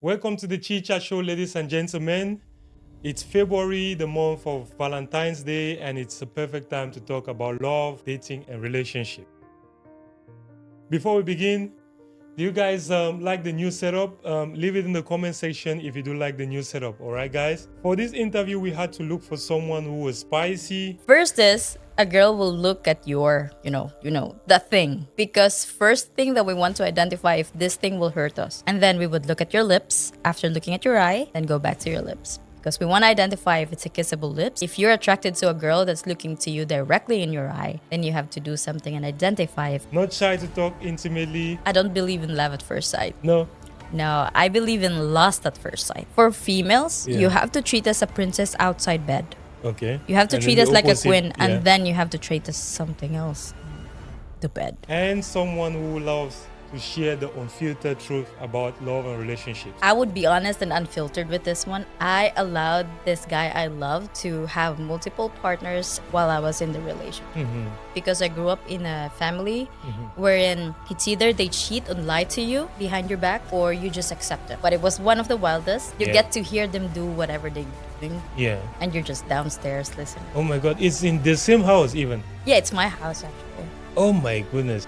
Welcome to the Chi Chat Show, ladies and gentlemen. It's February, the month of Valentine's Day, and it's a perfect time to talk about love, dating, and relationship. Before we begin, do you guys like the new setup? Leave it in the comment section if you do like the new setup. All right, guys. For this interview, we had to look for someone who was spicy. First is a girl will look at your, the thing. Because first thing that we want to identify if this thing will hurt us. And then we would look at your lips. After looking at your eye, then go back to your lips. Because we want to identify if it's a kissable lips. If you're attracted to a girl that's looking to you directly in your eye, then you have to do something and identify if. Not shy to talk intimately. I don't believe in love at first sight. No. No, I believe in lust at first sight. For females, Yeah. you have to treat as a princess outside bed. Okay. You have to And treat then us the like a opposite, queen, yeah. and then you have to treat us something else. The bed. And someone who loves to share the unfiltered truth about love and relationships. I would be honest and unfiltered with this one. I allowed this guy I love to have multiple partners while I was in the relationship. Because I grew up in a family wherein it's either they cheat and lie to you behind your back or you just accept it. But it was one of the wildest. You Yeah. get to hear them do whatever they're doing. Yeah. And you're just downstairs listening. Oh my God, it's in the same house even. Yeah, it's my house actually. Oh my goodness.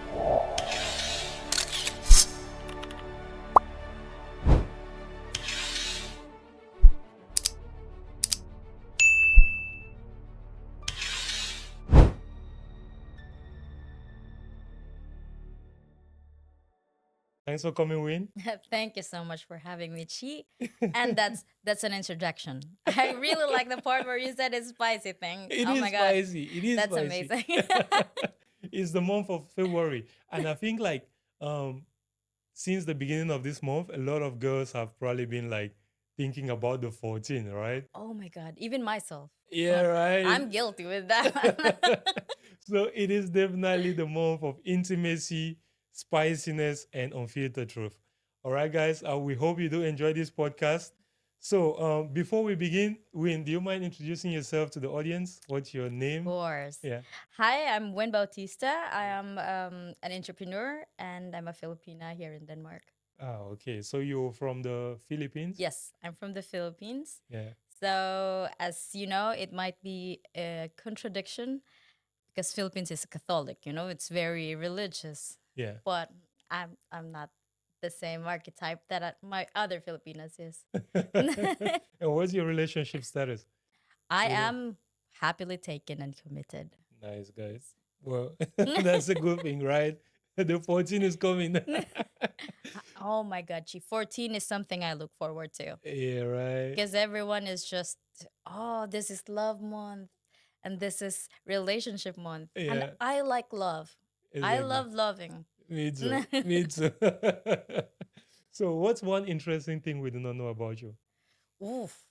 Thanks for coming, Win. Thank you so much for having me, Chi. And that's an introduction. I really like the part where you said it's spicy thing. It oh is my god, spicy. It is that's spicy. amazing. It's the month of February. And I think like since the beginning of this month, a lot of girls have probably been like thinking about the 14, right? Oh my god, even myself. Yeah, right. I'm guilty with that. So it is definitely the month of intimacy, spiciness, and unfiltered truth. All right, guys. We hope you do enjoy this podcast. So before we begin, Win, do you mind introducing yourself to the audience? What's your name? Of course. Yeah. Hi, I'm Wen Bautista. I am an entrepreneur and I'm a Filipina here in Denmark. Okay. So you're from the Philippines? Yes, I'm from the Philippines. Yeah. So as you know, it might be a contradiction because Philippines is Catholic, it's very religious. Yeah. But I'm not the same archetype that my other Filipinas is. And what's your relationship status? I You know? am happily taken and committed. Nice, guys. Well, that's a good thing, right? The 14 is coming. Oh my god, 14 is something I look forward to Yeah, right. because everyone is just, oh, this is love month and this is relationship month. Yeah. And I like love. I Exactly. love loving. Me too. Me too. So, what's one interesting thing we do not know about you? Oof.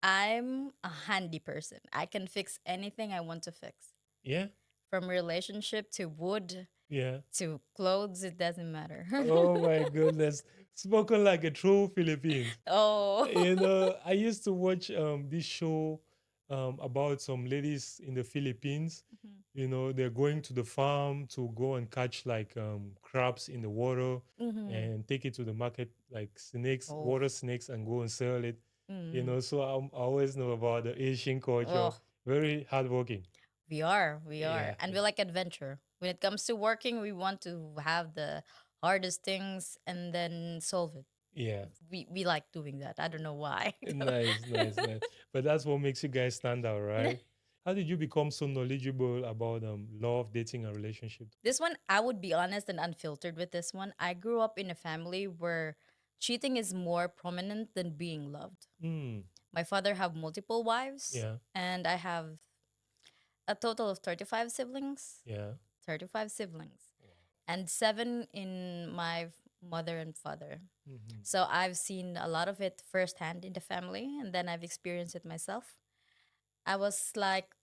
I'm a handy person. I can fix anything I want to fix. Yeah. From relationship to wood Yeah. to clothes, it doesn't matter. Oh my goodness. Spoken like a true Philippine. Oh. I used to watch this show about some ladies in the Philippines. They're going to the farm to go and catch like crabs in the water and take it to the market, like snakes, Oh. water snakes, and go and sell it. So I always know about the Asian culture. Oh. Very hardworking. We are. Yeah, And yeah. we like adventure. When it comes to working, we want to have the hardest things and then solve it. Yeah. We like doing that. I don't know why. Nice, nice, nice. But that's what makes you guys stand out, right? How did you become so knowledgeable about love, dating, and relationship? This one, I would be honest and unfiltered with this one. I grew up in a family where cheating is more prominent than being loved. Mm, My father have multiple wives, yeah, and I have a total of 35 siblings. yeah. 35 siblings. And 7 in my mother and father. Mhm. So I've seen a lot of it firsthand in the family, and then I've experienced it myself. I was like,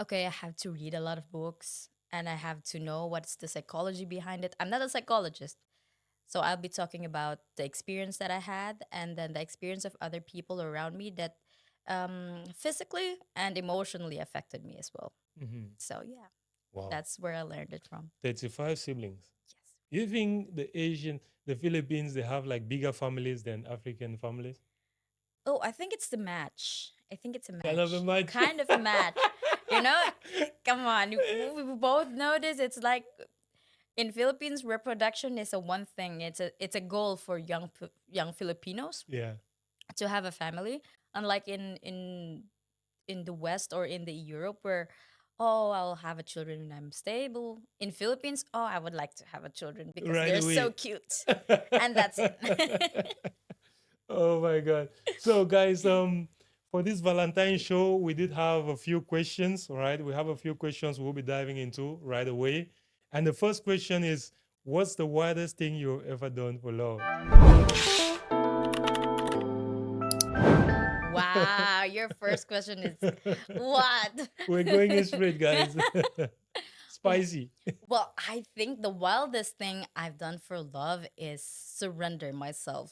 okay, I have to read a lot of books and I have to know what's the psychology behind it. I'm not a psychologist. So I'll be talking about the experience that I had and then the experience of other people around me that physically and emotionally affected me as well. Mhm. So yeah, Wow. that's where I learned it from. 35 siblings. Yes. You think the Philippines, they have like bigger families than African families? Oh, I think it's the match. I think it's a Kind of a match. match. Kind of a match. You know, come on. We both know this. It's like in Philippines, reproduction is a one thing. It's a goal for young Filipinos Yeah. to have a family. Unlike in the West or in the Europe where, oh, I'll have a children when I'm stable. In Philippines, oh, I would like to have a children because Right they're so away. cute, and that's it. Oh my god. So guys, for this Valentine show, we did have a few questions, all right? We have a few questions we'll be diving into right away. And the first question is, what's the wildest thing you've ever done for love? Wow, your first question is what? We're going in straight, guys. W- Spicy. well, I think the wildest thing I've done for love is surrender myself.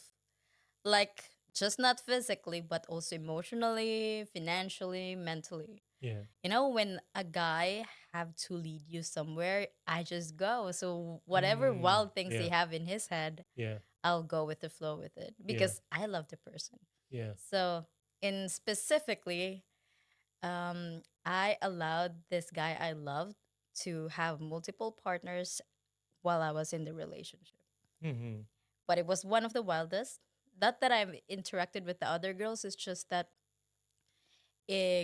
Like, just not physically, but also emotionally, financially, mentally. Yeah. You know, when a guy have to lead you somewhere, I just go. So whatever Mm, wild things he yeah. have in his head, Yeah. I'll go with the flow with it Yeah. because I love the person. Yeah. So in specifically, I allowed this guy I loved to have multiple partners while I was in the relationship. Mm-hmm. But it was one of the wildest. Not that I've interacted with the other girls, it's just that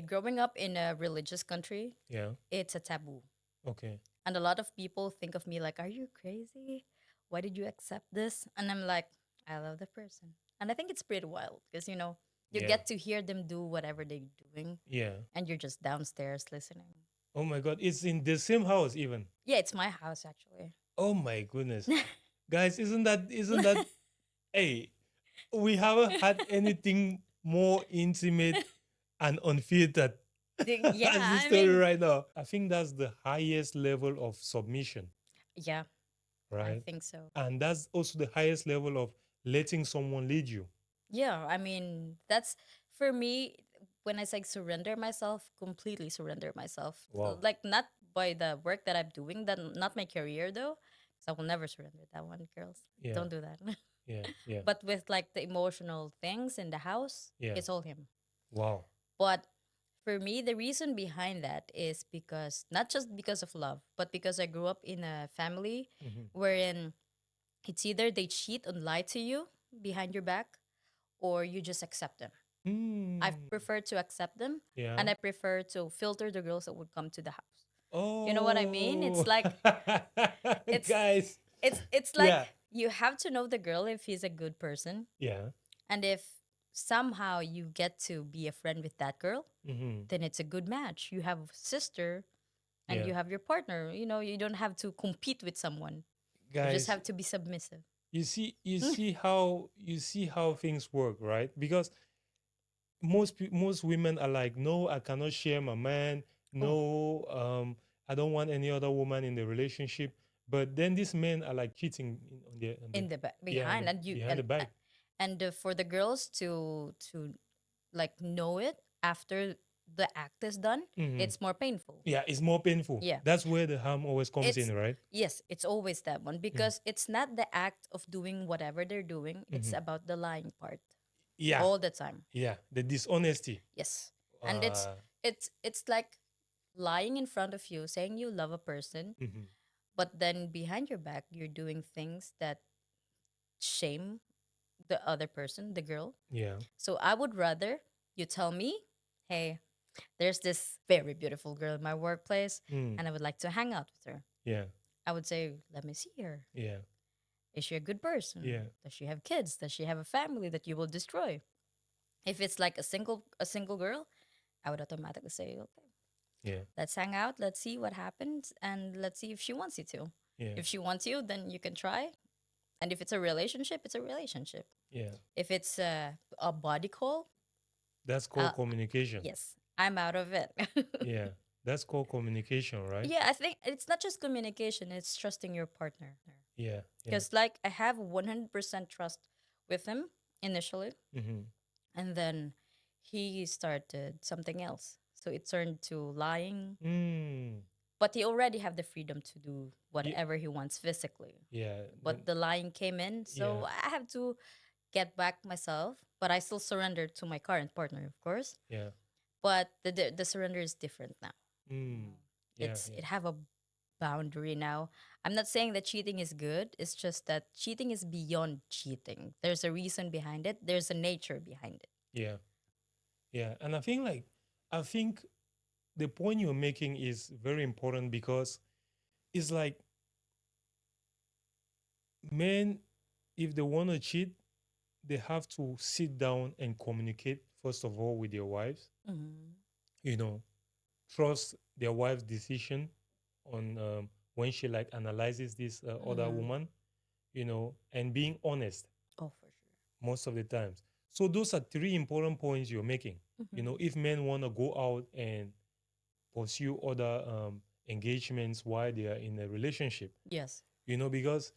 growing up in a religious country, Yeah. it's a taboo. Okay. And a lot of people think of me like, are you crazy? Why did you accept this? And I'm like, I love the person. And I think it's pretty wild because, you Yeah. get to hear them do whatever they're doing Yeah. and you're just downstairs listening. Oh my god, it's in the same house even. Yeah, it's my house actually. Oh my goodness. Guys, isn't that hey, we haven't had anything more intimate and unfiltered Yeah, as this I story mean, right now. I think that's the highest level of submission, yeah, I right? think so. And that's also the highest level of letting someone lead you. Yeah, I mean, that's for me when I say surrender myself, completely surrender myself. Wow. Like not by the work that I'm doing, that not my career though. So I will never surrender that one, girls. Yeah. Don't do that. Yeah. Yeah. But with like the emotional things in the house, Yeah. it's all him. Wow. But for me, the reason behind that is because not just because of love, but because I grew up in a family Mm-hmm. wherein it's either they cheat and lie to you behind your back or you just accept them. I Mm. prefer to accept them Yeah. and I prefer to filter the girls that would come to the house. You know what I mean? Oh, It's like it's guys. it's like Yeah. you have to know the girl if he's a good person Yeah. and if somehow you get to be a friend with that girl, Mm-hmm. then it's a good match. You have sister and Yeah. you have your partner. You don't have to compete with someone. You just Guys, have to be submissive. you see how things work, right? Because most women are like, no, I cannot share my man. Oh, No, I don't want any other woman in the relationship. But then these men are like cheating on the in the back yeah, behind and you behind the back. and for the girls to like know it after the act is done, Hmm. it's more painful. Yeah, it's more painful. Yeah. That's where the harm always comes It's in, right? yes, it's always that one Yeah. because it's not the act of doing whatever they're doing, it's Hmm. about the lying part Yeah, all the time. yeah, the dishonesty. Yes. And it's Uh, it's like lying in front of you saying you love a person, mhm. but then behind your back you're doing things that shame the other person, the girl. Yeah. So I would rather you tell me, hey, there's this very beautiful girl in my workplace Mm. and I would like to hang out with her. Yeah. I would say, let me see her. Yeah. Is she a good person? Yeah. Does she have kids? Does she have a family that you will destroy? If it's like a single girl, I would automatically say, okay, Yeah. let's hang out, let's see what happens, and let's see if she wants you to. Yeah. If she wants you, then you can try. And if it's a relationship, it's a relationship. Yeah. If it's a body call, That's uh, called communication. yes, I'm out of it. Yeah. That's called communication, right? Yeah, I think it's not just communication, it's trusting your partner. Yeah. Yeah. Because, like, I have 100% trust with him initially, Mm-hmm. and then he started something else. So it turned to lying. Mm. but he already have the freedom to do Yeah, whatever he wants physically. yeah, But the lying came in, yeah, so I have to get back myself. But I still surrender to my current partner, of course. yeah. But the surrender is different now. Yeah, It have a boundary now. I'm not saying that cheating is good. It's just that cheating is beyond cheating. There's a reason behind it. There's a nature behind it. yeah, yeah. And I think the point you're making is very important because it's like men, if they want to cheat, they have to sit down and communicate first of all with their wives. Mm-hmm. You know, trust their wife's decision on when she like analyzes this other Mm-hmm. woman. And being honest Oh, for most of the times. So those are three important points you're making. sure. Mm-hmm. If men want to go out and pursue other engagements while they are in a relationship, Yes. because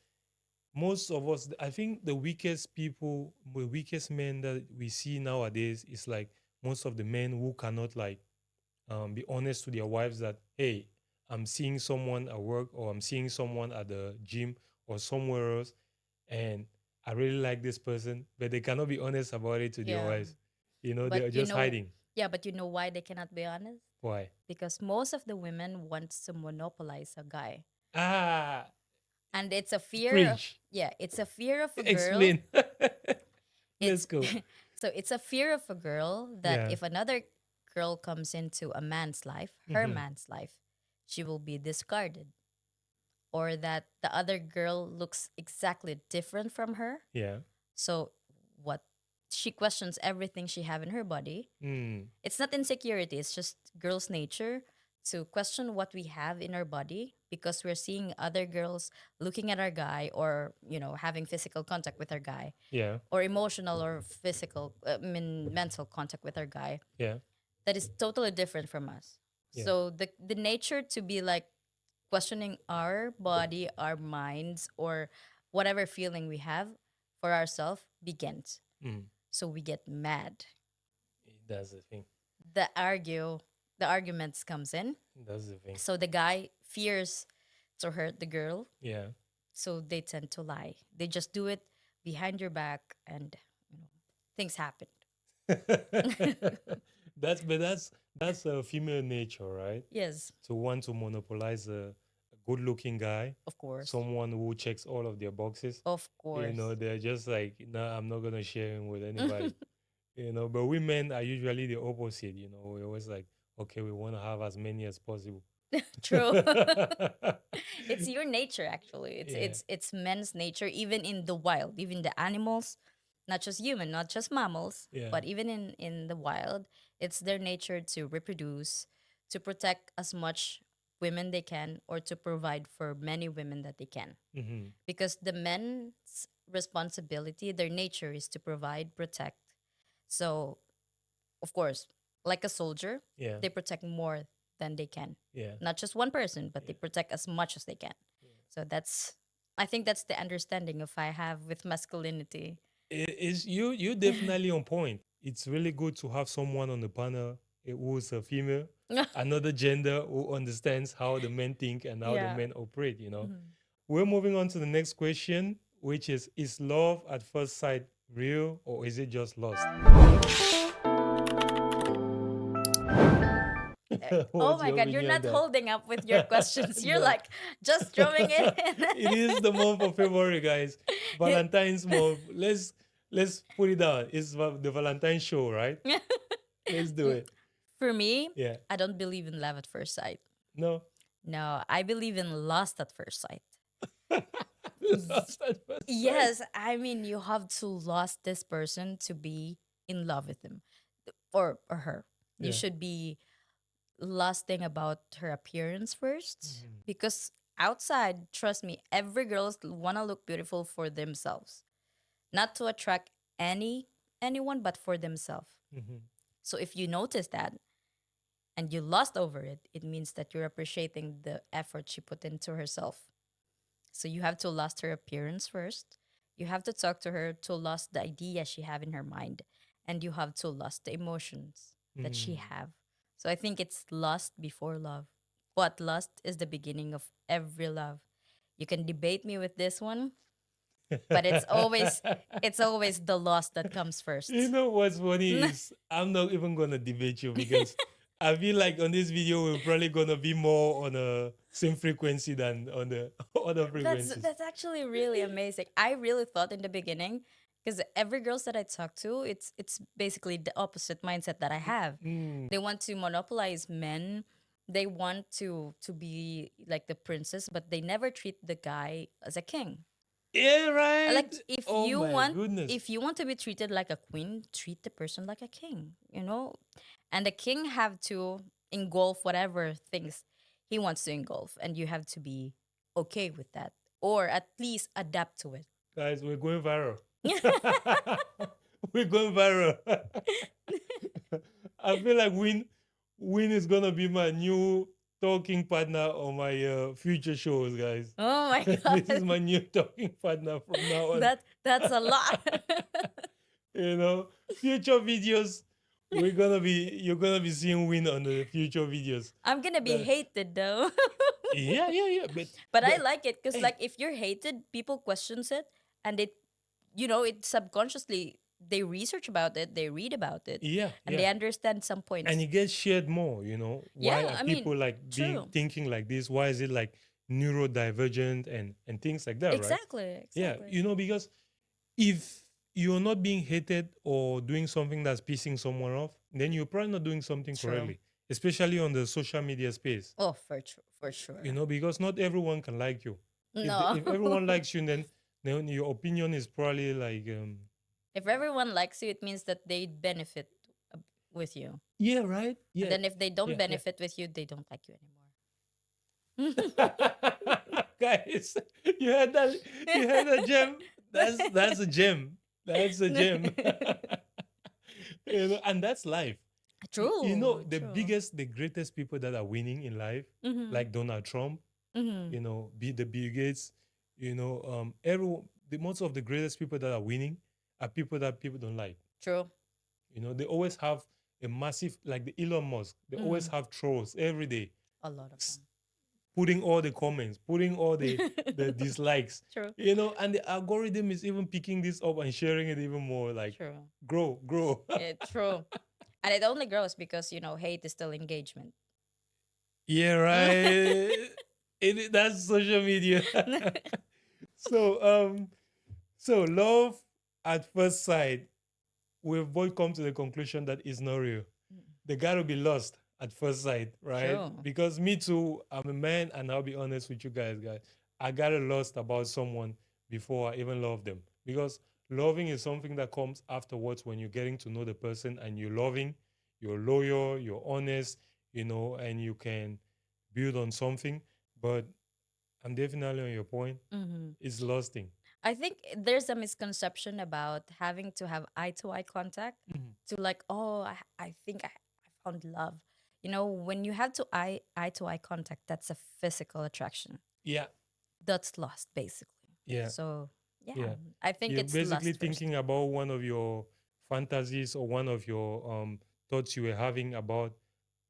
most of us, I think the weakest people, the weakest men that we see nowadays is like most of the men who cannot like be honest to their wives that, hey, I'm seeing someone at work or I'm seeing someone at the gym or somewhere else, and I really like this person, but they cannot be honest about it to their Yeah. wives. But They're just hiding. yeah, but you know why they cannot be honest? Why? Because most of the women wants to monopolize a guy. Ah, And it's a fear of, preach. yeah, it's a fear of a girl. Explain. Let's It's go. so it's a fear of a girl that Yeah. if another girl comes into a man's life, her Mm-hmm. man's life, she will be discarded. Or that the other girl looks exactly different from her. Yeah. So what she questions everything she have in her body. Mm. It's not insecurity, it's just girls' nature to question what we have in our body because we're seeing other girls looking at our guy or, having physical contact with our guy Yeah. or emotional or physical, mental contact with our guy Yeah. that is totally different from us. Yeah. So the nature to be like questioning our body, our minds, or whatever feeling we have for ourselves begins. Mm. So we get mad. That's the thing. The argue, the arguments comes in. That's the thing. So the guy fears to hurt the girl, Yeah. so they tend to lie. They just do it behind your back, and things happen. That's a female nature, right? Yes, To want to monopolize a good-looking guy, of course, someone who checks all of their boxes. of course. They're just like, no, I'm not gonna share him with anybody. But women are usually the opposite. We're always like, okay, we want to have as many as possible. True. It's your nature actually. It's Yeah. it's it's men's nature even in the wild, even the animals, not just human, not just mammals, Yeah. but even in the wild, it's their nature to reproduce, to protect as much women they can or to provide for many women that they can. Mm-hmm. Because the men's responsibility, their nature is to provide, protect. So, of course, like a soldier, Yeah. they protect more than they can. Yeah. Not just one person, but Yeah. they protect as much as they can. So I think that's the understanding of I have with masculinity. Is you definitely on point. It's really good to have someone on the panel who's a female, another gender who understands how the men think and how the Yeah. men operate. Mhm. We're moving on to the next question, which is love at first sight real or is it just lost? Oh What's my your God, you're opinion on not that? holding up with your questions. You're No. like just throwing it It is the month of February, guys. in. Valentine's month. Let's put it down. It's the Valentine's show, right? Let's do it. For me, Yeah. I don't believe in love at first sight. No. No, I believe in lust at first sight. Lost at first sight. Yes, I mean you have to lust this person to be in love with him or her. You Yeah. should be lusting about her appearance first Mhm. because outside, trust me, every girl want to look beautiful for themselves, not to attract anyone but for themselves. Mhm. So if you notice that and you lust over it, it means that you're appreciating the effort she put into herself. So you have to lust her appearance first. You have to talk to her to lust the idea she have in her mind, and you have to lust the emotions that she Mm. have. So I think it's lust before love. But lust is the beginning of every love. You can debate me with this one, but it's always the lust that comes You first. know what's funny is I'm not even gonna debate you because I feel like on this video we're probably gonna be more on a same frequency than on the other frequencies. That's actually really amazing. I really thought in the beginning, because every girls that I talk to, it's basically the opposite mindset that I have. Mm. They want to monopolize men. They want to be like the princess, but they never treat the guy as a king. Yeah, right. Like Oh my goodness. if you want to be treated like a queen, treat the person like a king, you know? And the king have to engulf whatever things he wants to engulf, and you have to be okay with that, or at least adapt to it. Guys, we're going viral. We're going viral. I feel like Win is gonna be my new talking partner on my future shows, guys. Oh my This is god. my new talking partner from now on. That's a lot. You know, future videos. You're gonna be seeing Win on the future videos. I'm gonna be That- hated though. yeah. But I But like it because, hey, like, if you're hated, people questions it, and it subconsciously they research about it, they read about it, and yeah. they understand some And points. it gets shared more, why Yeah, are I mean, people like being true. thinking like this? Why is it like neurodivergent and things like that, right? Exactly, Yeah, exactly. because if you're not being hated or doing something that's pissing someone off, then you're probably not doing something True. correctly, especially on the social media space. Oh, for sure. Because not everyone can like you. No. If everyone likes you, then your opinion is probably like If everyone likes you, it means that they benefit with you. yeah, right, And yeah, then if they don't yeah. benefit with you, they don't like you anymore. Guys, you had that you had a gem. That's a gem. That's a gem. And that's life. True, The true. biggest, the greatest people that are winning in life, Mm-hmm. like Donald Trump, Mm-hmm. be the Bill Gates, everyone, the most of the greatest people that are winning are people that people don't like. True. They always have a massive, like the Elon Musk, they always Mm. have trolls every day, A lot of s- them. putting all the comments, putting all the dislikes, True. and the algorithm is even picking this up and sharing it even more. Like, True. grow. Yeah, true. And it only grows because, hate is still engagement. Yeah, right. That's social media. So, love at first sight, we've both come to the conclusion that it's not real. They gotta be lost at first sight, right? True. Because me too, I'm a man, and I'll be honest with you guys. I got lost about someone before I even love them. Because loving is something that comes afterwards when you're getting to know the person and you're loving, you're loyal, you're honest, and you can build on something. But I'm definitely on your point. Mm-hmm. It's lusting. I think there's a misconception about having to have eye to eye contact Mhm. to, like, oh, I think I found love. When you have to eye to eye contact, that's a physical attraction. Yeah, That's lust, basically. yeah, So yeah, yeah. I think You're it's basically lust first. thinking about one of your fantasies or one of your thoughts you were having about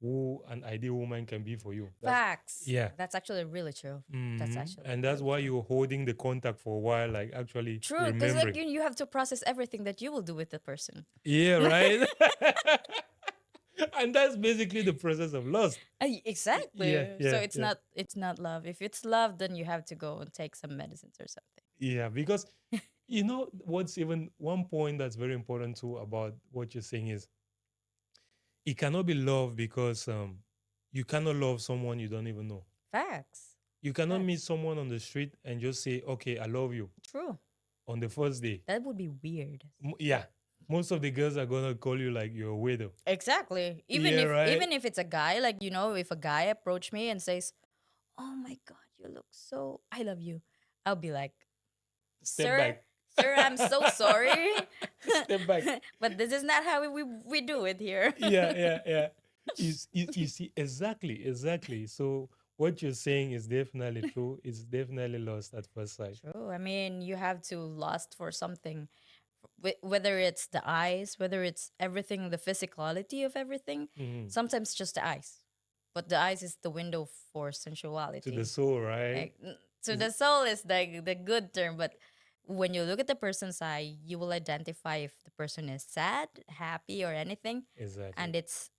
who an ideal woman can be for you. That's Facts. yeah. That's actually really true. That's actually And that's really why true. you're holding the contact for a while, like actually True, because, like, remembering. you have to process everything that you will do with the person. Yeah, right. And that's basically the process of lust. Yeah, Exactly. So yeah, yeah. it's not love. If it's love, then you have to go and take some medicines or something. Yeah, because what's even one point that's very important too about what you're saying is it cannot be love because you cannot love someone you don't even know. Facts. You cannot meet Facts. someone on the street and just say, "Okay, I love you" True. on the first day. That would be weird. Yeah, most of the girls are gonna call you like you're a widow. Exactly. Even Yeah, if right. even if it's a guy, like, if a guy approach me and says, "Oh my god, you look so I love you." I'll be like, Step "Sir, back. sir, I'm so sorry." Step back. But this is not how we do it here. Yeah. You see, exactly. So what you're saying is definitely true. It's definitely lost at first sight. True. I mean, you have to lust for something, whether it's the eyes, whether it's everything, the physicality of everything. Mhm. Sometimes just the eyes. but the eyes is the window for To the sensuality. soul, right? Like, so the soul is the good term, but when you look at the person's eye, you will identify if the person is sad, happy, or anything, Exactly. and it's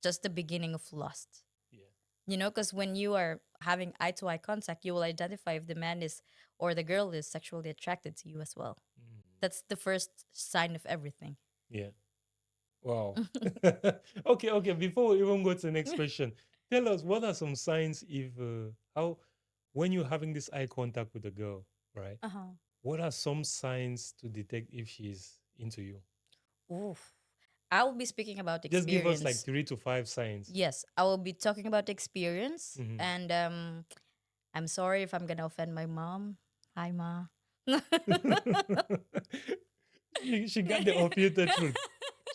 just the beginning of lust. Yeah. You know, because when you are having eye to eye contact, you will identify if the man is or the girl is sexually attracted to you as well. Mm. That's the first sign of everything. Yeah. Wow. Okay, okay. Before we even go to the next question, tell us what are some signs if how when you're having this eye contact with a girl, right? Uh-huh. What are some signs to detect if she's into you? Oof. I will be speaking about Just give us like experience. 3 to 5 signs. Yes, I will be talking about experience, Mhm. and I'm sorry if I'm gonna offend my mom. Hi, ma. She got the unfiltered truth.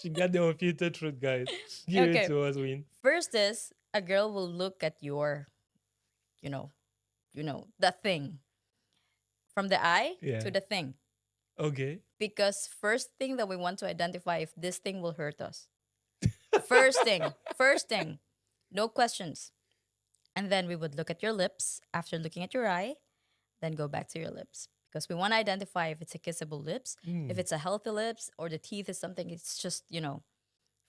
She got the unfiltered truth, guys. Give it Okay. to us, Win. First is a girl will look at your, you know, the thing from the eye Yeah. to the thing, Okay. because first thing that we want to identify if this thing will hurt us. First thing, no questions. And then we would look at your lips after looking at your eye, then go back to your lips because we want to identify if it's a kissable lips, if Mm. it's a healthy lips, or the teeth is something. It's just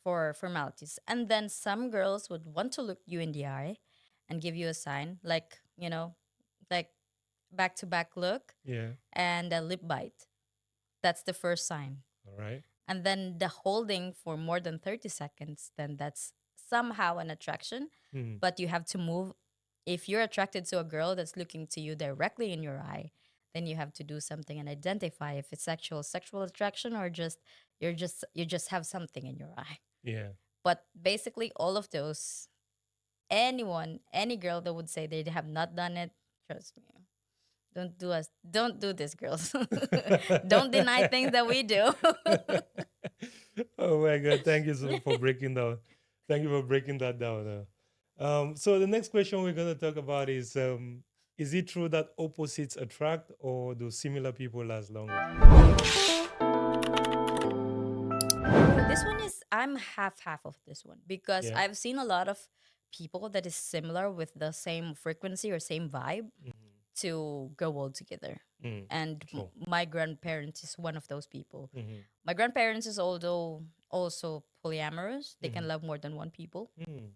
for formalities. And then some girls would want to look you in the eye and give you a sign, like like back to back look Yeah. and a lip bite. That's the first sign. All right. And then the holding for more than 30 seconds, then that's somehow an attraction, Mm. but you have to move. If you're attracted to a girl that's looking to you directly in your eye, then you have to do something and identify if it's actual sexual attraction or just you just have something in your eye. Yeah. But basically all of those, any girl that would say they have not done it, trust me, don't do this, girls. Don't deny things that we do. Oh my God. Thank you so much for breaking down. Thank you for breaking that down. So the next question we're gonna talk about is it true that opposites attract or do similar people last longer? Ooh, this one is I'm half of this one because Yeah. I've seen a lot of people that is similar with the same frequency or same vibe Mm-hmm. to grow old together. Mm. And True. my grandparents is one of those people. Mm-hmm. My grandparents is although also polyamorous. They Mm-hmm. can love more than one people, Mm.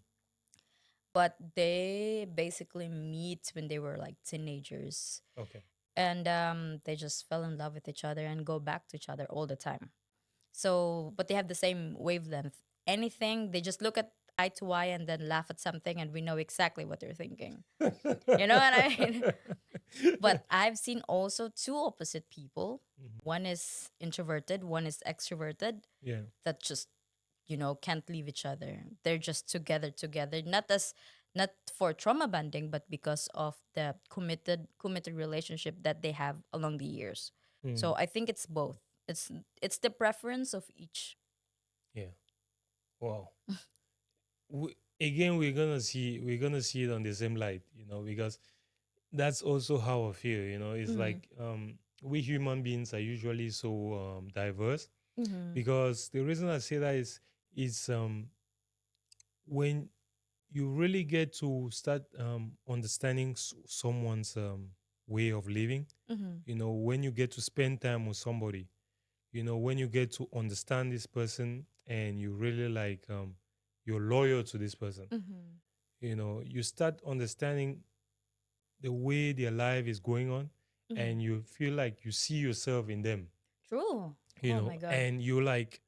but they basically meet when they were like teenagers, Okay. and they just fell in love with each other and go back to each other all the time. So, but they have the same wavelength. Anything, they just look at eye to eye and then laugh at something, and we know exactly what they're thinking. You know what I mean? But I've seen also two opposite people. Mhm. One is introverted, one is extroverted, Yeah. that just, can't leave each other. They're just together, not for trauma bonding, but because of the committed relationship that they have along the years. Mm. So I think it's both. It's the preference of each. Yeah. Wow. Again, we're gonna see it on the same light, because that's also how I feel. It's Mm-hmm. like we human beings are usually so diverse. Mm-hmm. Because the reason I say that is when you really get to start understanding someone's way of living. Mm-hmm. When you get to spend time with somebody, when you get to understand this person and you really like you're loyal to this person, Mm-hmm. you start understanding the way their life is going on, Mm-hmm. and you feel like you see yourself in them, True. Oh my god. and you're like,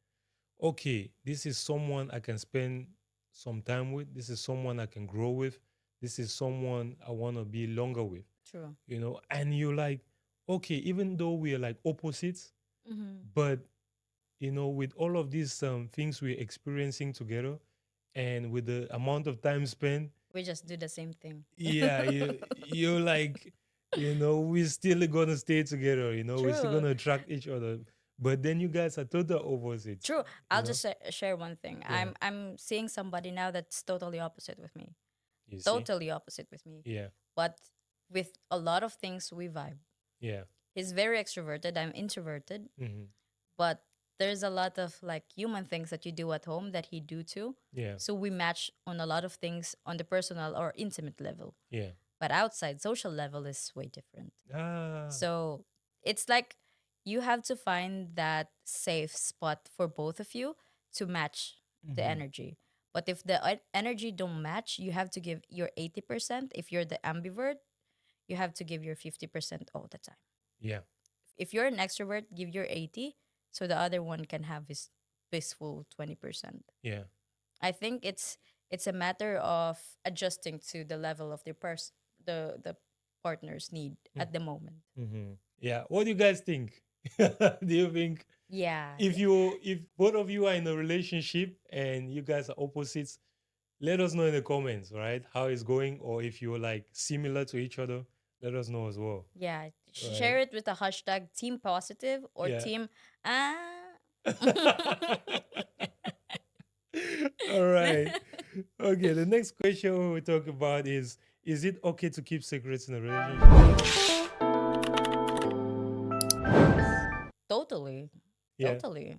okay, this is someone I can spend some time with. This is someone I can grow with. This is someone I want to be longer with, True. and you're like, okay, even though we are like opposites, Mm-hmm. but with all of these things we're experiencing together, and with the amount of time spent, We just do the same thing. yeah, you're like, we're still gonna stay together. We're still True. gonna attract each other. But then you guys are total opposites. True. You I'll know, just share one thing. yeah. I'm seeing somebody now that's totally opposite with me. You see, Totally opposite with me. yeah, But with a lot of things we vibe. yeah. He's very extroverted. I'm introverted. Hmm. But there's a lot of like human things that you do at home that he do too. Yeah. So we match on a lot of things on the personal or intimate level. Yeah. But outside social level is way different. Ah. So it's like you have to find that safe spot for both of you to match the Mm-hmm. energy. But if the energy don't match, you have to give your 80%. If you're the ambivert, you have to give your 50% all the time. Yeah. If you're an extrovert, give your 80 so the other one can have his peaceful 20%. Yeah. I think it's a matter of adjusting to the level of the partner's need at the moment. Mm-hmm. Yeah. What do you guys think? Do you think Yeah. if both of you are in a relationship and you guys are opposites, let us know in the comments, right? How it's going, or if you're like similar to each other, let us know as well. Yeah. Right. Share it with the hashtag team positive or Yeah. team ah. All right. Okay. The next question we will talk about is it okay to keep secrets in a relationship? Totally. Yeah. Totally.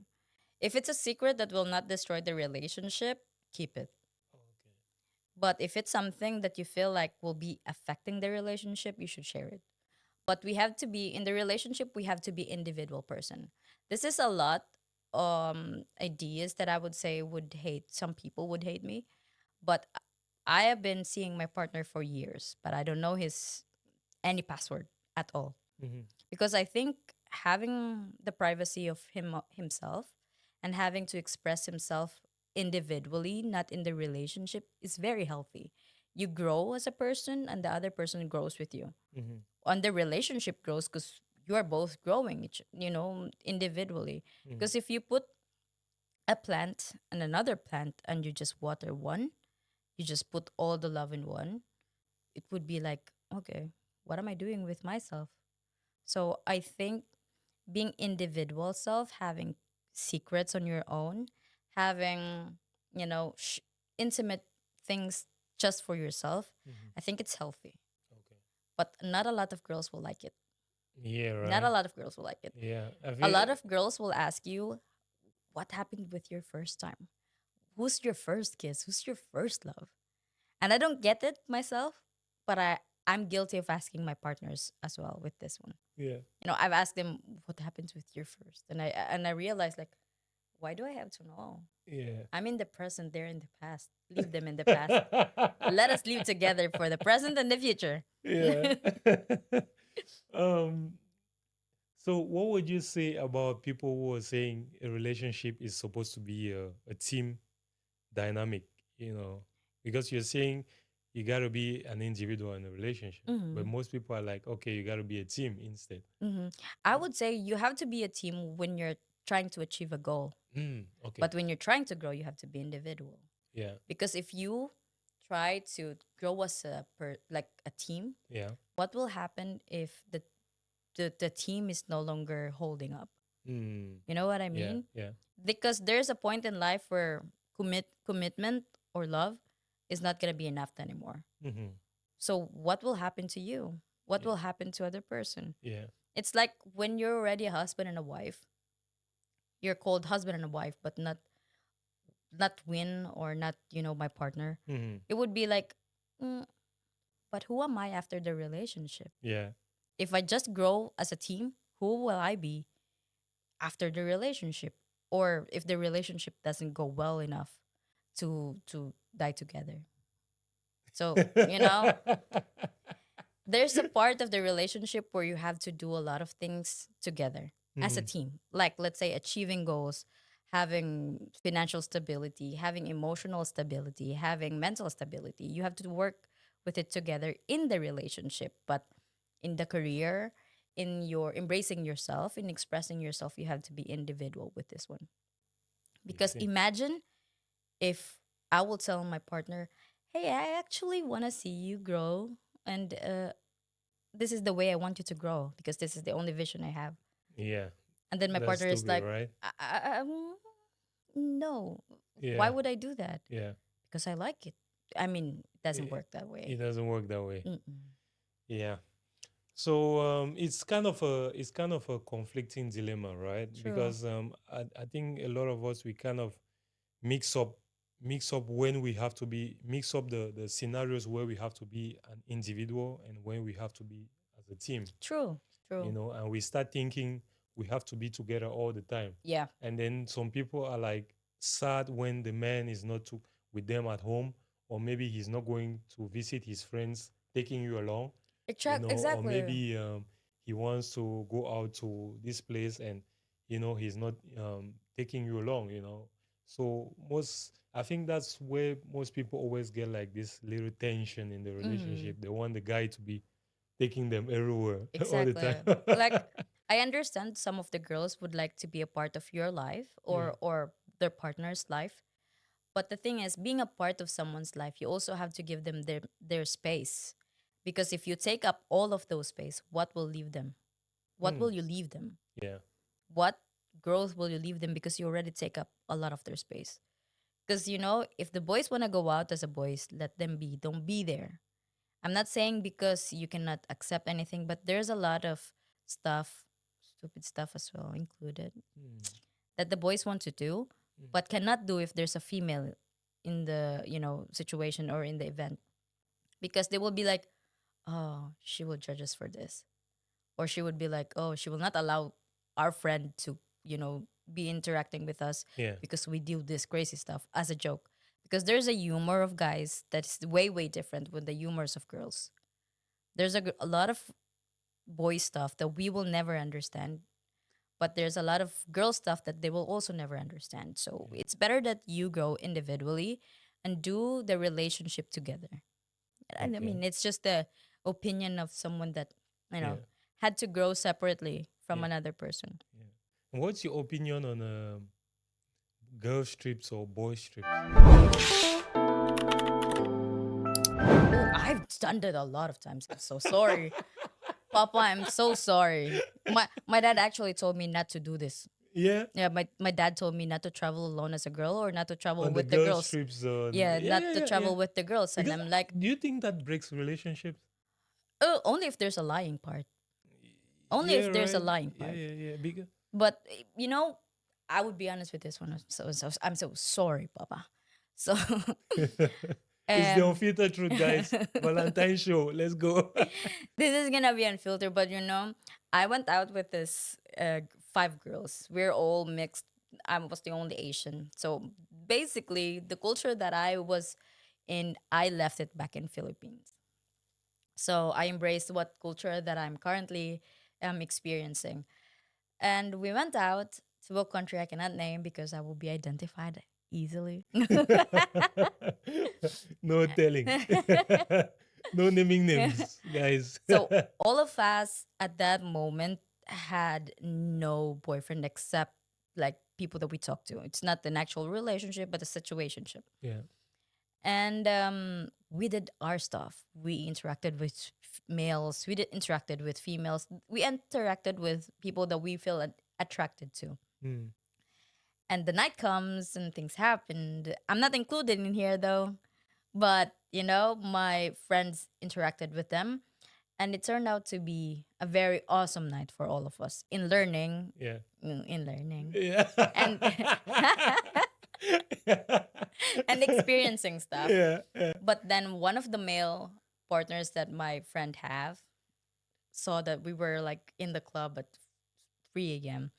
If it's a secret that will not destroy the relationship, keep it. Okay. But if it's something that you feel like will be affecting the relationship, you should share it. But we have to be in the relationship, we have to be individual person. This is a lot ideas that I would say would hate some people would hate me. But I have been seeing my partner for years, but I don't know his any password at all. Mm-hmm. Because I think having the privacy of himself and having to express himself individually, not in the relationship, is very healthy. You grow as a person, and the other person grows with you. Mm-hmm. And the relationship grows because you are both growing, individually. Mm-hmm. Because if you put a plant and another plant and you just water one, you just put all the love in one, it would be like, okay, what am I doing with myself? So I think being individual self, having secrets on your own, having, intimate things just for yourself, Mm-hmm. I think it's healthy. Okay. But not a lot of girls will like it. Yeah. Not a Right. lot of girls will like it. Yeah. I A feel. lot of girls will ask you, what happened with your first time? Who's your first kiss? Who's your first love? And I don't get it myself, but I'm guilty of asking my partners as well with this one. Yeah. I've asked them what happens with your first, and I realized like, why do I have to know? Yeah. I'm in the present, they're in the past. Leave them in the past. Let us live together for the present and the future. Yeah. um. So, what would you say about people who are saying a relationship is supposed to be a team dynamic? You know, because you're saying you got to be an individual in a relationship, but Hmm. most people are like, okay, you got to be a team instead. Hmm. I would say you have to be a team when you're trying to achieve a goal, Okay. but when you're trying to grow, you have to be individual. Yeah. Because if you try to grow as like a team, Yeah. what will happen if the team is no longer holding up? Mm. You know what I Yeah. mean? Yeah. Because there's a point in life where commitment or love is not gonna be enough anymore. Mm-hmm. So what will happen to you? What Yeah. will happen to other person? Yeah. It's like when you're already a husband and a wife, you're called husband and a wife, but not win or not, my partner. Mm-hmm. It would be like, mm, but who am I after the relationship? Yeah. If I just grow as a team, who will I be after the relationship? Or if the relationship doesn't go well enough to die together. So, there's a part of the relationship where you have to do a lot of things together as a Mm-hmm. team. Like, let's say, achieving goals, having financial stability, having emotional stability, having mental stability. You have to work with it together in the relationship, but in the career, in your embracing yourself, in expressing yourself, you have to be individual with this one. I Because see. imagine if I will tell my partner, hey, I actually want to see you grow. And this is the way I want you to grow because this is the only vision I have. Yeah. And then my That's partner is stupid, like, right? no, why Yeah. would I do that? Yeah. Because I like it. I mean, it doesn't It, work that it way. doesn't work that way. Mm-mm. Yeah. So it's kind of a conflicting dilemma, right? True. Because I think a lot of us we kind of mix up mix up when we have to be mix up the scenarios where we have to be an individual and when we have to be as a team, True. True. and we start thinking we have to be together all the time. Yeah. And then some people are like sad when the man is not with them at home, or maybe he's not going to visit his friends, taking you along, or Exactly. maybe he wants to go out to this place and he's not taking you along. So I think that's where most people always get like this little tension in the Mm-hmm. relationship. They want the guy to be taking them everywhere all the Exactly. time. Like, I understand some of the girls would like to be a part of your life Yeah. or their partner's life. But the thing is, being a part of someone's life, you also have to give them their space. Because if you take up all of those space, what will leave them? What Mm. will you leave them? Yeah. What growth will you leave them because you already take up a lot of their space? Because if the boys want to go out as a boys, let them be. Don't be there. I'm not saying because you cannot accept anything, but there's a lot of stuff, stupid stuff as well included, Mm. that the boys want to do, Mm. but cannot do if there's a female in the situation or in the event, because they will be like, oh, she will judge us for this, or she would be like, oh, she will not allow our friend to be interacting with us Yeah. because we do this crazy stuff as a joke. Because there's a humor of guys that's way way different with the humors of girls. There's a lot of boy stuff that we will never understand, but there's a lot of girl stuff that they will also never understand. So Yeah. it's better that you grow individually and do the relationship together. And I Okay. mean, it's just the opinion of someone that you know Yeah. had to grow separately from Yeah. another person. Yeah. And what's your opinion on girl strips or boy strips? Oh, I've done that a lot of times. I'm so sorry, Papa. I'm so sorry. My dad actually told me not to do this. Yeah. Yeah, my dad told me not to travel alone as a girl or not to travel On the with the girl girls. strips on Yeah, yeah, not yeah, to yeah, yeah. travel with the girls. And Because I'm like, do you think that breaks relationships? oh, only if there's a lying part. Only Yeah, if there's a right. lying Yeah, part. yeah, yeah. Because But I would be honest with this one. I'm so sorry, Papa. So it's the um unfiltered truth, guys. Valentine show. Let's go. this is gonna be unfiltered, but I went out with this five girls. We're all mixed. I was the only Asian. So basically the culture that I was in, I left it back in Philippines. So I embraced what culture that I'm currently experiencing. And we went out to a country I cannot name because I will be identified easily. No telling. No naming names, guys. So all of us at that moment had no boyfriend except like people that we talk to. It's not an actual relationship, but a situationship. Yeah. And we did our stuff. We interacted with males. We did interacted with females. We interacted with people that we feel attracted to. Mm. And the night comes and things happened. I'm not included in here though, but my friends interacted with them, and it turned out to be a very awesome night for all of us in learning, Yeah. in learning, Yeah. and and experiencing stuff. Yeah. Yeah. But then one of the male partners that my friend have saw that we were like in the club at 3 a.m.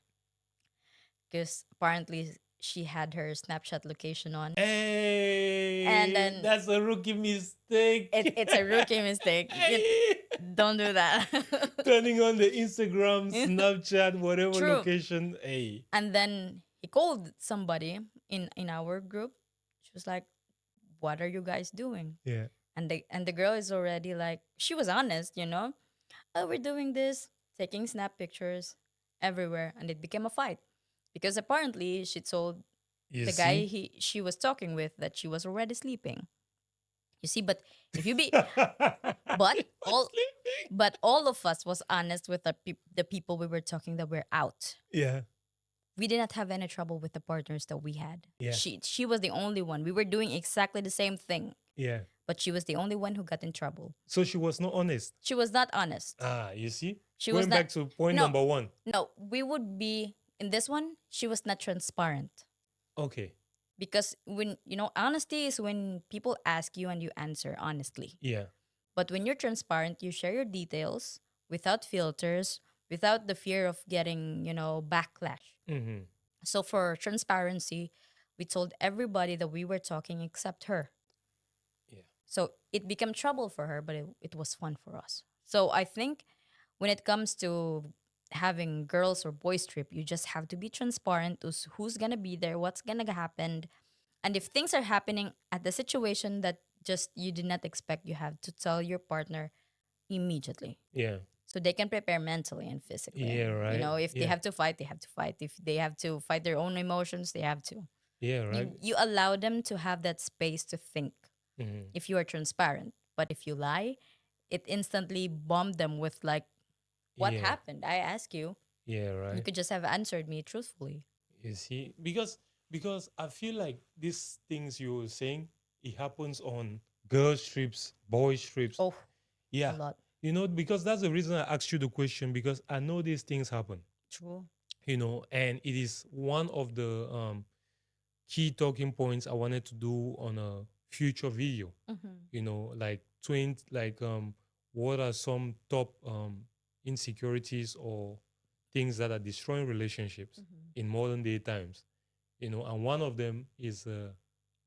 because apparently she had her Snapchat location on. And Hey, then that's a rookie mistake. it's a rookie mistake. Hey. Don't do that. Turning on the Instagram, Snapchat, whatever True. location. Hey. And then he called somebody in our group. She was like, "What are you guys doing?" Yeah. And the girl is already like, she was honest. Oh, we're doing this, taking snap pictures everywhere, and it became a fight because apparently she told You the guy see? she was talking with that she was already sleeping. You see, but if you be but She was all sleeping. but all of us was honest with the people we were talking that were out. Yeah. We did not have any trouble with the partners that we had. Yeah. She was the only one. We were doing exactly the same thing, Yeah. but she was the only one who got in trouble. So she was not honest. She was not honest. Ah, you see? She was Going not. back to point No, number one. no. We would be in this one. She was not transparent Okay. because when honesty is when people ask you and you answer honestly. Yeah. But when you're transparent, you share your details without filters, without the fear of getting backlash. Mm-hmm. So for transparency, we told everybody that we were talking except her. Yeah. So it became trouble for her, but it was fun for us. So I think when it comes to having girls or boys trip, you just have to be transparent to who's gonna be there, what's gonna happen, and if things are happening at the situation that just you did not expect, you have to tell your partner immediately Yeah. so they can prepare mentally and physically. Yeah, right. If they Yeah. have to fight, they have to fight. If they have to fight their own emotions, they have to. Yeah, right. You allow them to have that space to think Mm-hmm. if you are transparent. But if you lie, it instantly bombed them with like, what Yeah. happened? I ask you. Yeah, You right. could just have answered me truthfully. You see, because I feel like these things you were saying, it happens on girls trips, boys trips. Oh, a Yeah. lot. Because that's the reason I asked you the question, because I know these things happen. True. And it is one of the key talking points I wanted to do on a future video. Mm-hmm. Like what are some top insecurities or things that are destroying relationships Mm-hmm. in modern day times. And one of them is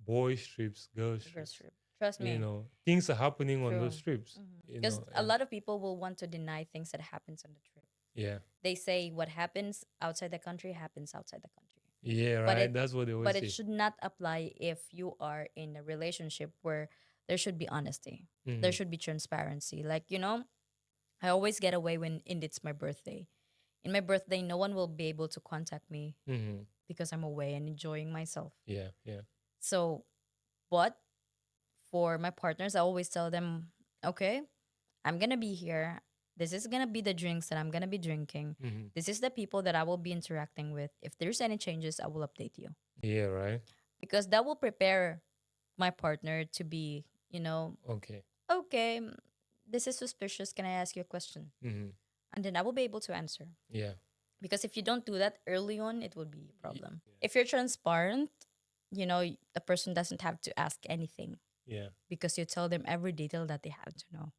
boys trips, girls Girls trips. trip. Trust me. Things are happening on those True. trips. Because a And lot of people will want to deny things that happens on the trip. yeah, They say what happens outside the country happens outside the country. yeah, But right. That's what they but always it say. should not apply if you are in a relationship where there should be honesty. There Mm-hmm. should be transparency. Like, I always get away when it's my birthday. In my birthday, no one will be able to contact me Mm-hmm. because I'm away and enjoying myself. Yeah, yeah, So, but for my partners, I always tell them, okay, I'm going to be here. This is going to be the drinks that I'm going to be drinking. mm-hmm. This is the people that I will be interacting with. If there's any changes, I will update you Yeah, right. because that will prepare my partner to be, Okay. okay, this is suspicious. Can I ask you a question? Mm-hmm. And then I will be able to answer. Yeah. Because if you don't do that early on, it will be a Y- problem. If you're transparent, the person doesn't have to ask anything Yeah, because you tell them every detail that they have to know.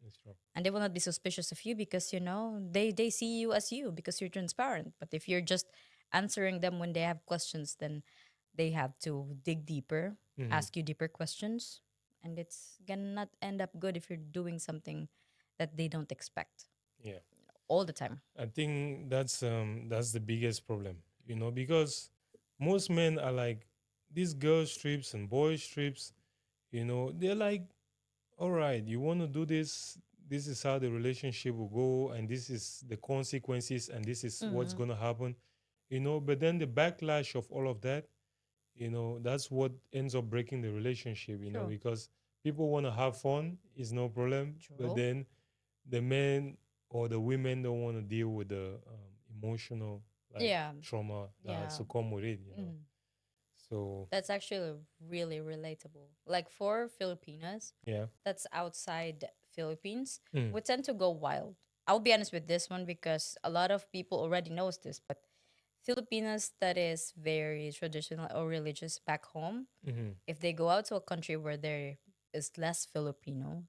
that's true. And they will not be suspicious of you because, they see you as you because you're transparent. But if you're just answering them when they have questions, then they have to dig deeper, Mm-hmm. ask you deeper questions. And it's gonna not end up good if you're doing something that they don't expect Yeah. all the time. I think that's the biggest problem, because most men are like these girls trips and boys trips, they're like, all right, you want to do this is how the relationship will go, and this is the consequences, and this is what's Mm-hmm. gonna happen, but then the backlash of all of that, that's what ends up breaking the relationship, True. because people want to have fun is no problem, but True. then the men or the women don't want to deal with the emotional like Yeah. trauma that has Yeah. to come with it. Mm. So That's actually really relatable. Like for Filipinas, yeah. that's outside Philippines, Mm. we tend to go wild. I'll be honest with this one because a lot of people already knows this, but Filipinas that is very traditional or religious back home, Mm-hmm. if they go out to a country where there is less Filipinos,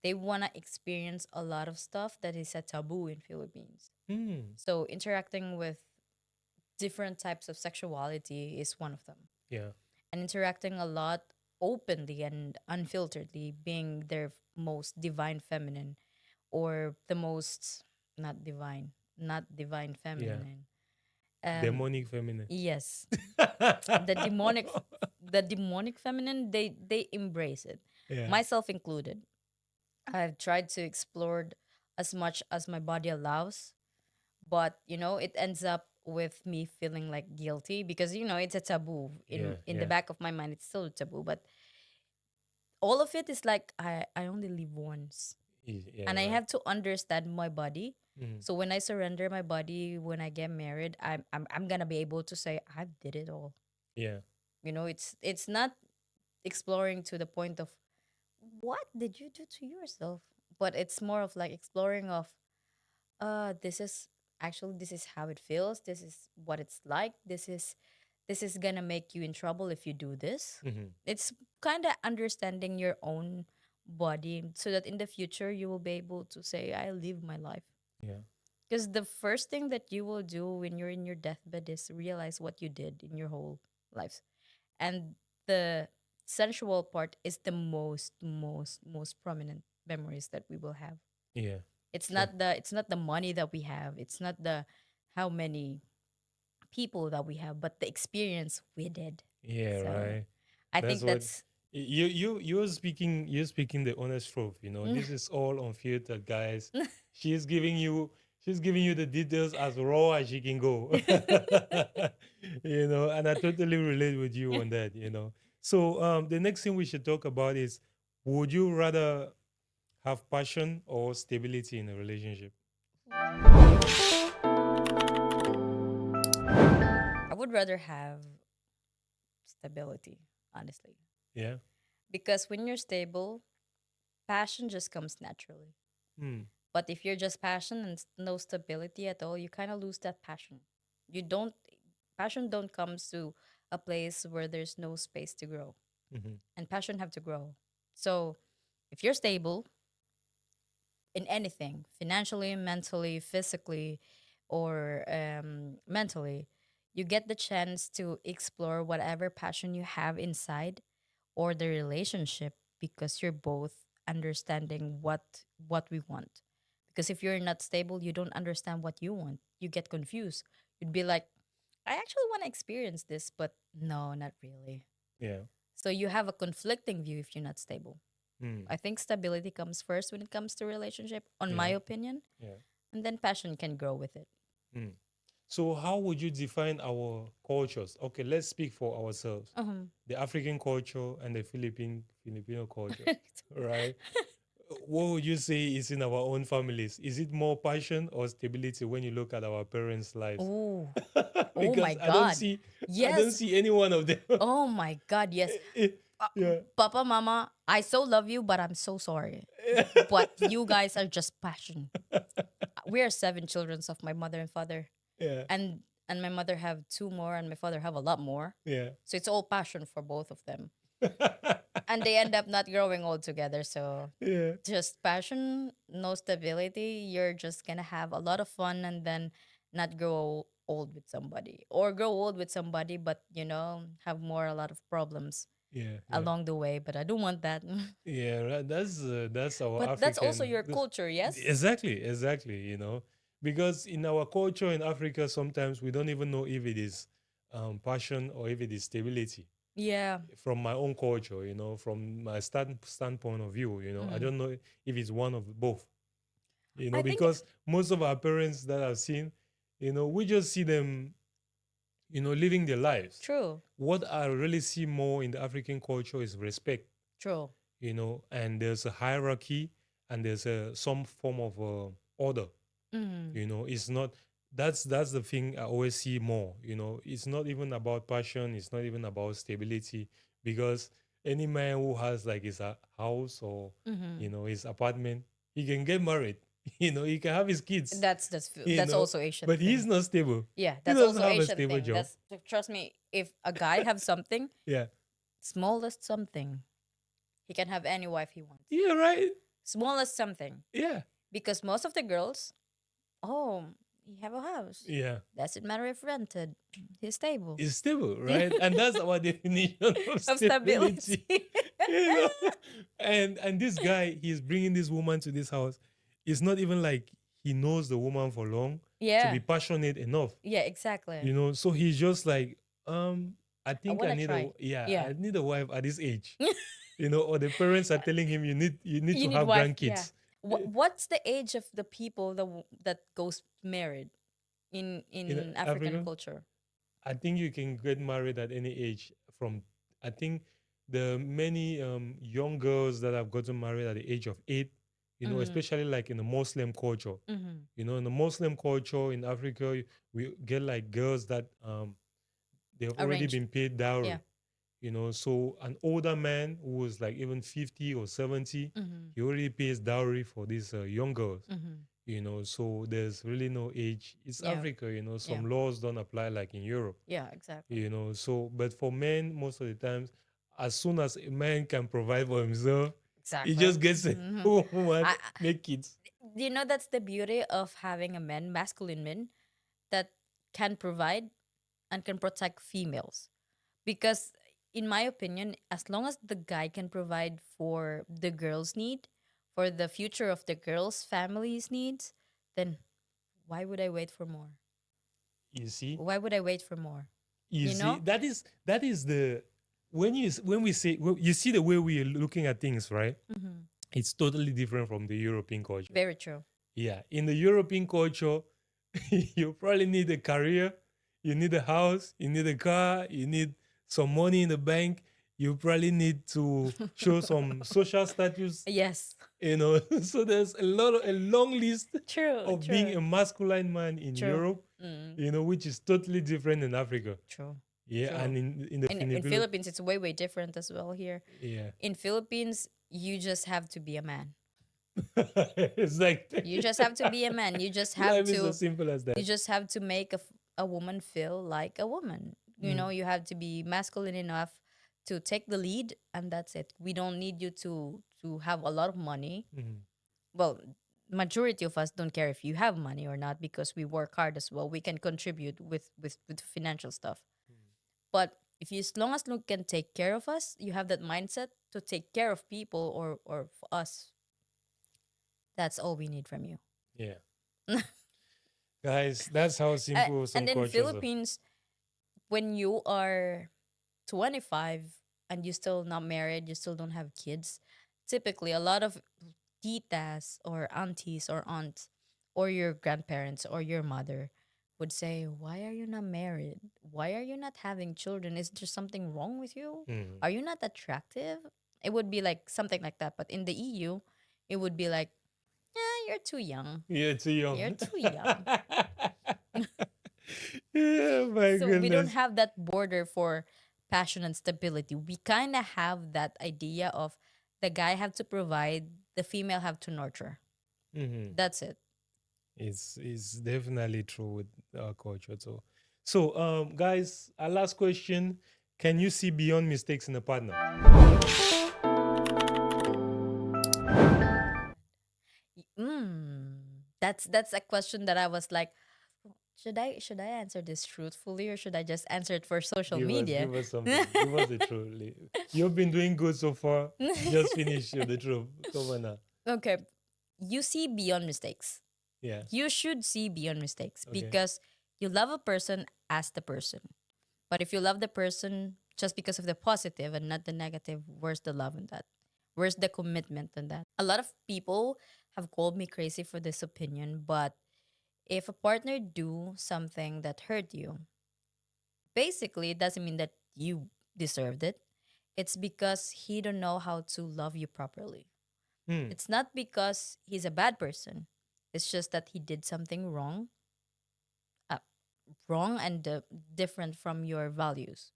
they want to experience a lot of stuff that is a taboo in Philippines. Mm. So interacting with different types of sexuality is one of them. Yeah. And interacting a lot openly and unfilteredly, being their most divine feminine or the most not divine Yeah. feminine. Um, Demonic feminine. yes, the demonic, the demonic feminine. They embrace it, Yeah. myself included. I've tried to explore as much as my body allows, but it ends up with me feeling like guilty because it's a taboo Yeah. in the Yeah. back of my mind. It's still a taboo, but all of it is like I only live once, Yeah. and I Right. have to understand my body. Mm. So when I surrender my body, when I get married, I'm gonna be able to say I did it all. Yeah. It's not exploring to the point of what did you do to yourself? But it's more of like exploring of this is actually this is how it feels, this is what it's like, this is gonna make you in trouble if you do this. Hmm. It's kind of understanding your own body so that in the future you will be able to say I live my life. Yeah. Because the first thing that you will do when you're in your deathbed is realize what you did in your whole life. And the sensual part is the most prominent memories that we will have. Yeah. It's True. not the money that we have. It's not the how many people that we have, but the experience we did. Yeah. So Right. I That's think what that's you're speaking the honest truth. This is all unfiltered, guys. She's giving you she's giving you the details as raw as she can go. And I totally relate with you on that. So the next thing we should talk about is, would you rather have passion or stability in a relationship? I would rather have stability, honestly. Yeah. Because when you're stable, passion just comes naturally. Hmm. But if you're just passion and no stability at all, you kind of lose that passion. You don't Passion don't comes to a place where there's no space to grow. Hmm. And passion have to grow. So if you're stable in anything, financially, mentally, physically, or mentally, you get the chance to explore whatever passion you have inside or the relationship because you're both understanding what we want. Because if you're not stable, you don't understand what you want. You get confused. You'd be like, I actually want to experience this, but no, not really. Yeah. So you have a conflicting view if you're not stable. Hmm. I think stability comes first when it comes to relationship, on my Yeah. opinion, Yeah. and then passion can grow with it. Hmm. So, how would you define our cultures? Okay, let's speak for ourselves. Um, The African culture and the Filipino culture, right? What would you say is in our own families? Is it more passion or stability when you look at our parents' lives? oh, oh my Because I don't God. see, I don't Yes. see any one of them. Oh my God. Yes. Yeah. Papa, Mama, I so love you, but I'm so sorry. But you guys are just passion. We are seven children of my mother and father, Yeah. and my mother have two more, and my father have a lot more. Yeah. So it's all passion for both of them, and they end up not growing old together. So Yeah. just passion, no stability. You're just gonna have a lot of fun and then not grow old with somebody, or grow old with somebody, but have more a lot of problems Yeah. Yeah. along the way. But I don't want that. Yeah, right. That's our But that's also African. your culture, yes? Exactly. Because in our culture in Africa, sometimes we don't even know if it is passion or if it is stability. Yeah. From my own culture, from my standpoint of view, I Mm. don't know if it's one of both. I think Because most of our parents that I've seen, we just see them, living their lives. true, What I really see more in the African culture is respect, true. and there's a hierarchy, and there's some form of order. Mm. It's not, that's the thing I always see more. It's not even about passion, it's not even about stability, because any man who has like his house, or Mm-hmm. his apartment, he can get married. He can have his kids, That's also Asian but he's thing. not stable. Yeah, He that's doesn't also have a Asian stable thing. job. That's trust me. If a guy have something, Yeah. smallest something, he can have any wife he wants. Yeah, right. Smallest something, Yeah. because most of the girls, oh, he have a house. Yeah. Doesn't matter if rented. He's stable. Is stable, right? And that's our definition of Of stability. stability. you know. And this guy, he's bringing this woman to this house. It's not even like he knows the woman for long to be Yeah. passionate enough. Yeah, exactly. So he's just like, I I think want I to need a try. yeah, Yeah. I need a wife at this age. Or the parents are telling him you need You to need have wife. Yeah. grandkids. What's the age of the people that goes married in In African Africa, culture? I think you can get married at any age. I think the many young girls that have gotten married at the age of 8, Mm-hmm. especially like in the Muslim culture. Mm-hmm. In the Muslim culture in Africa, we get like girls that they've already Arranged. been paid Yeah. dowry. So an older man who was like even 50 or 70, Mm-hmm. he already pays dowry for these young girls. Mm-hmm. So there's really no age. It's Yeah. Africa. Yeah. Some laws don't apply like in Europe. Yeah. Exactly. So but for men, most of the times, as soon as a man can provide for himself, he Exactly. just gets a Mm-hmm. woman, I, make kids. that's the beauty of having a man, masculine men, that can provide and can protect females. Because, in my opinion, as long as the guy can provide for the girl's need, for the future of the girl's family's needs, then why would I wait for more? You see, Why would I wait for more? you You see, know? that is the when we say, you see the way we are looking at things, right? Mm-hmm. It's totally different from the European culture. Very true. Yeah, in the European culture, you probably need a career, you need a house, you need a car, you need some money in the bank, you probably need to show some social status, Yes. So there's a long list True. of being True. a masculine man in True. Europe, Mm. which is totally different in Africa. True. Yeah, True. and in the In Philippines, Philippines, it's way way different as well. Here yeah. in Philippines, you just have to be a man. It's like You just have to be a man. life is as simple as You that. just have to make a woman feel like a woman. Mm. You have to be masculine enough to take the lead, and that's it. We don't need you to have a lot of money. Mhm. Well, majority of us don't care if you have money or not, because we work hard as well. We can contribute with financial stuff. But if you, as long as you can take care of us, you have that mindset to take care of people or for us. That's all we need from you. Yeah, guys, that's how simple some And in cultures are. Philippines, when you are 25 and you still not married, you still don't have kids, typically a lot of titas or aunties or aunts or your grandparents or your mother would say, "Why are you not married? Why are you not having children? Is there something wrong with you? Mhm. Are you not attractive?" It would be like something like that. But in the EU, it would be like, "Yeah, you're too young. You're too You're young. too young." Yeah, my So we don't goodness. have that border for passion and stability. We kind of have that idea of the guy have to provide, the female have to nurture. Hmm. That's it. It's definitely true with our culture too. So, guys, our last question: can you see beyond mistakes in a partner? That's a question that I was like, should I answer this truthfully, or should I just answer it for social media? Give us something. Give us the truth. You've been doing good so far. Just finish the truth. Come on now. Okay, you see beyond mistakes. Yeah. You should see beyond mistakes Okay. because you love a person as the person. But if you love the person just because of the positive and not the negative, where's the love in that? Where's the commitment in that? A lot of people have called me crazy for this opinion, but if a partner do something that hurt you, basically it doesn't mean that you deserved it. It's because he don't know how to love you properly. Hmm. It's not because he's a bad person. It's just that he did something uh, wrong and different from your values.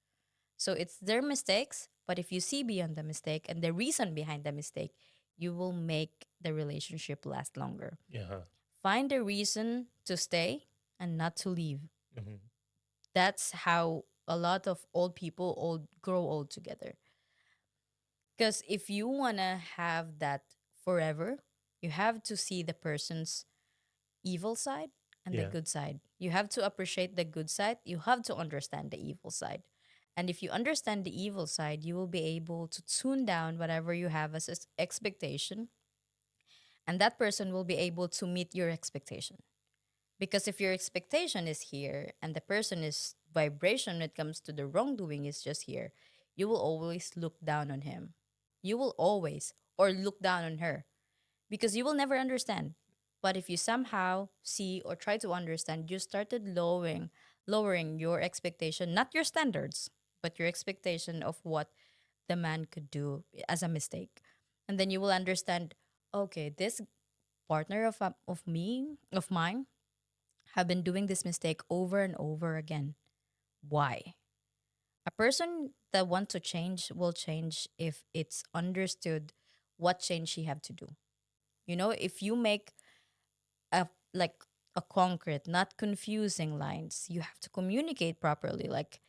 So it's their mistakes, but if you see beyond the mistake and the reason behind the mistake, you will make the relationship last longer. Yeah. Find a reason to stay and not to leave. Hmm. That's how a lot of old people grow old together. Because if you want to have that forever, you have to see the person's evil side and the Yeah. good side. You have to appreciate the good side. You have to understand the evil side. And if you understand the evil side, you will be able to tune down whatever you have as expectation. And that person will be able to meet your expectation. Because if your expectation is here and the person is vibration when it comes to the wrongdoing is just here, you will always look down on him. You will always, or look down on her, because you will never understand. But if you somehow see or try to understand, you started lowering your expectation, not your standards, but your expectation of what the man could do as a mistake. And then you will understand, okay, this partner of mine, have been doing this mistake over and over again. Why? A person that wants to change will change if it's understood what change he have to do. You know, if you make a like a concrete, not confusing lines, you have to communicate properly. Like,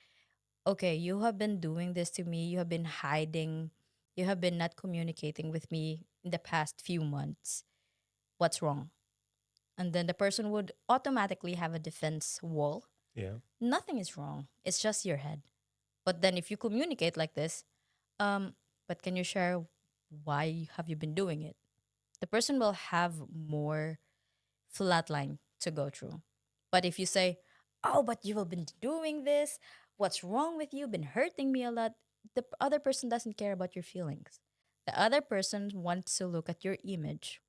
okay, you have been doing this to me, you have been hiding, you have been not communicating with me in the past few months. What's wrong? And then the person would automatically have a defense wall. Yeah. Nothing is wrong. It's just your head. But then if you communicate like this, um, but can you share why have you been doing it? The person will have more flat line to go through. But if you say, "Oh, but you have been doing this. What's wrong with you? Been hurting me a lot." The other person doesn't care about your feelings. The other person wants to look at your image.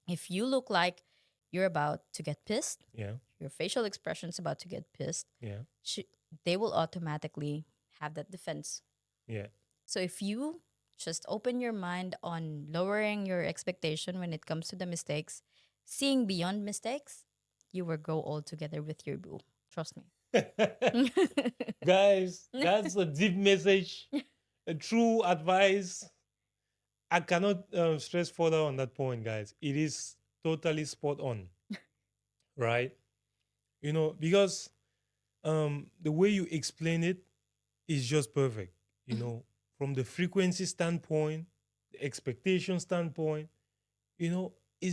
If you look like you're about to get pissed, Yeah. your facial expression's about to get pissed, Yeah. sh- they will automatically have that defense. Yeah. So if you just open your mind on lowering your expectation when it comes to the mistakes, seeing beyond mistakes, you will grow old together with your boo. Trust me. Guys, that's a deep message, a true advice. I cannot stress further on that point, guys. It is totally spot on, right? Because the way you explain it is just perfect. From the frequency standpoint, the expectation standpoint, you know,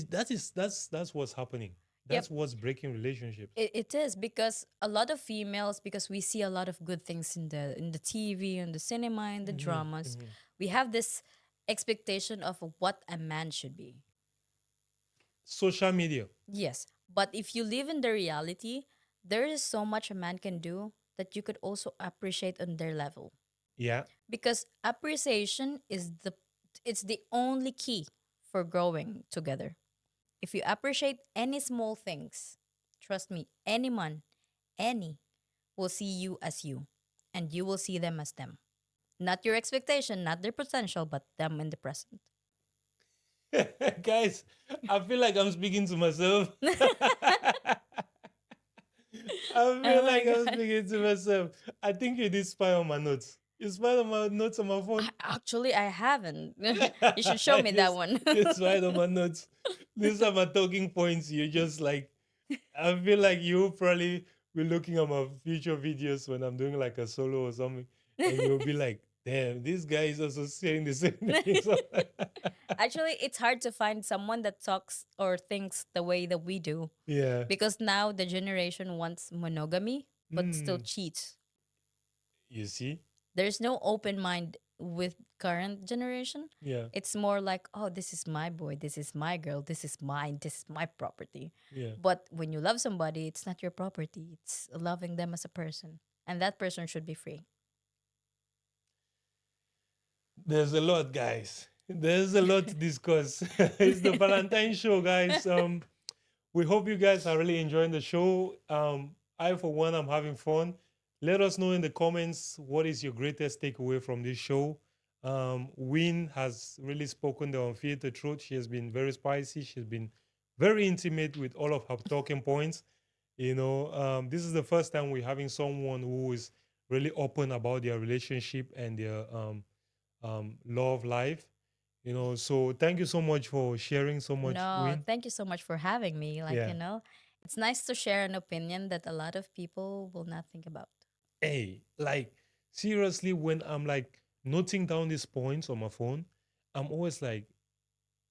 that's what's happening. Yep. That's what's breaking relationships. It is because a lot of females, because we see a lot of good things in the TV, in the cinema, in the dramas, we have this expectation of what a man should be. Social media. Yes, but if you live in the reality, there is so much a man can do that you could also appreciate on their level. Yeah. Because appreciation is the only key for growing together. If you appreciate any small things, trust me, any man, any will see you as you, and you will see them as them. Not your expectation, not their potential, but them in the present. Guys, I feel like I'm speaking to myself. I feel Oh my like I'm god. speaking to myself. I think you did spy on my notes. You spied on my notes on my phone. Actually, I haven't. You should show me that Yes, one. you spied on my notes. These are my talking points. You just like, I feel like you probably be looking at my future videos when I'm doing like a solo or something, and you'll be like, damn, this guy is also saying the same thing. Actually, it's hard to find someone that talks or thinks the way that we do Yeah. because now the generation wants monogamy but still Mm, cheats. you see? There's no open mind with current generation. Yeah. It's more like, oh, this is my boy, this is my girl, this is mine, this is my property. Yeah. But when you love somebody, it's not your property. It's loving them as a person. And that person should be free. There's a lot, guys. There's a lot to discuss. It's the Valentine show, guys. We hope you guys are really enjoying the show. I, for one, am having fun. Let us know in the comments what is your greatest takeaway from this show. Win has really spoken the unfiltered truth. She has been very spicy. She's been very intimate with all of her talking points. This is the first time we're having someone who is really open about their relationship and their love life. So thank you so much for sharing so much, No, Win. thank you so much for having me. Like, Yeah. it's nice to share an opinion that a lot of people will not think about. Hey, like seriously, when I'm like noting down these points on my phone, I'm always like,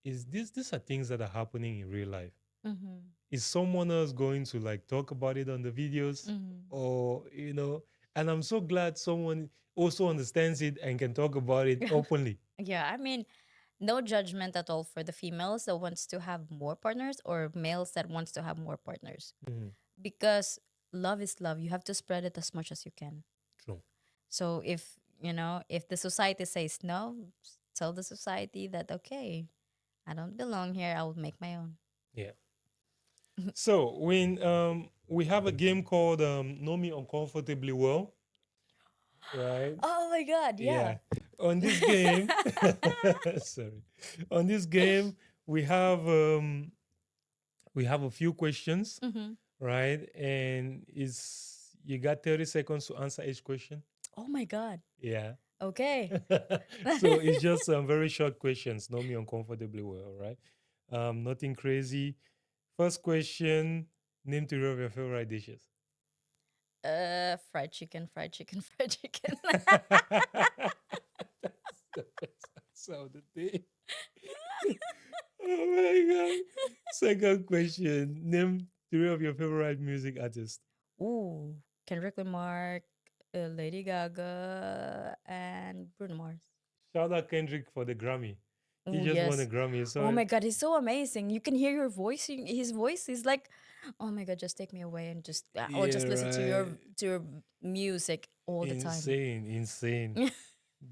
is these are things that are happening in real life? Mm-hmm. Is someone else going to like talk about it on the videos? Mm-hmm. Or, and I'm so glad someone also understands it and can talk about it openly. Yeah, I mean, no judgment at all for the females that wants to have more partners or males that wants to have more partners. Mhm. Because love is love. You have to spread it as much as you can. True. So if the society says no, tell the society that okay, I don't belong here. I will make my own. Yeah. So when we have a game called Know Me Uncomfortably Well, right? Oh my god, yeah. Yeah. On this game, sorry. On this game, we have a few questions, Mm-hmm. right? And it's you got 30 seconds to answer each question. Oh my God. Yeah. Okay. So it's just some very short questions. Know me uncomfortably well, right? Nothing crazy. First question: name three of your favorite dishes. Fried chicken, fried chicken, fried chicken. That's the best answer of the day. Oh my god. Second question: name three of your favorite music artists. Ooh, Kendrick Lamar, Lady Gaga, and Bruno Mars. Shout out Kendrick for the Grammy. He Oh just won a yes. Grammy. Oh So my God, he's so amazing. You can hear your voice. His voice is like, oh my God, just take me away and just or yeah, just listen right. to your music all the time. Insane, insane.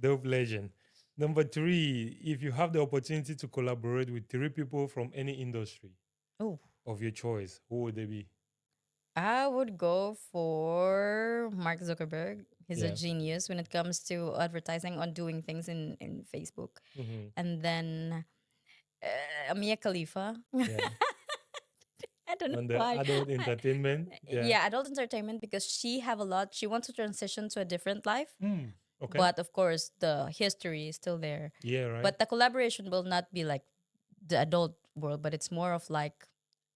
Dope legend. Number three, if you have the opportunity to collaborate with three people from any industry Oh, of your choice, who would they be? I would go for Mark Zuckerberg. He's a Yeah. genius when it comes to advertising on doing things in Facebook. Hmm. And then Mia Khalifa. Yeah. I don't know On the why. adult I- entertainment. Yeah. yeah, adult entertainment because she have a lot. She wants to transition to a different life, Mm. Okay. but of course the history is still there. Yeah, right. But the collaboration will not be like the adult world, but it's more of like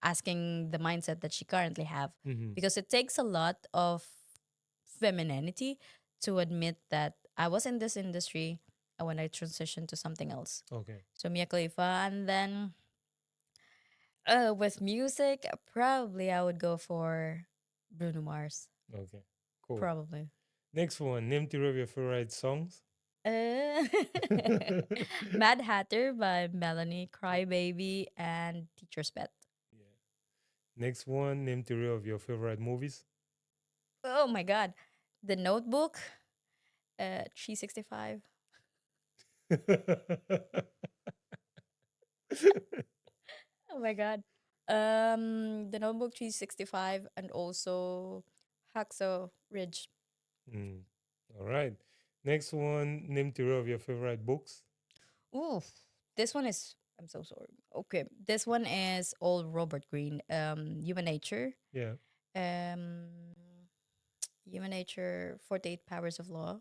asking the mindset that she currently have Hmm. because it takes a lot of femininity to admit that I was in this industry and when I transitioned to something else. Okay. So Mia Khalifa, and then with music, probably I would go for Bruno Mars. Okay. Cool. Probably. Next one, name three of your favorite songs. Uh, Mad Hatter by Melanie, Crybaby, and Teacher's Pet. Yeah. Next one, name three of your favorite movies. Oh my God. The Notebook, 365. Oh my God. The Notebook 365 and also Hacksaw Ridge. Mm. All right. Next one, name three of your favorite books. Ooh, this one is. I'm so sorry. Okay, this one is all Robert Greene. Human Nature. Yeah. Um, Human Nature, 48 Powers of Law,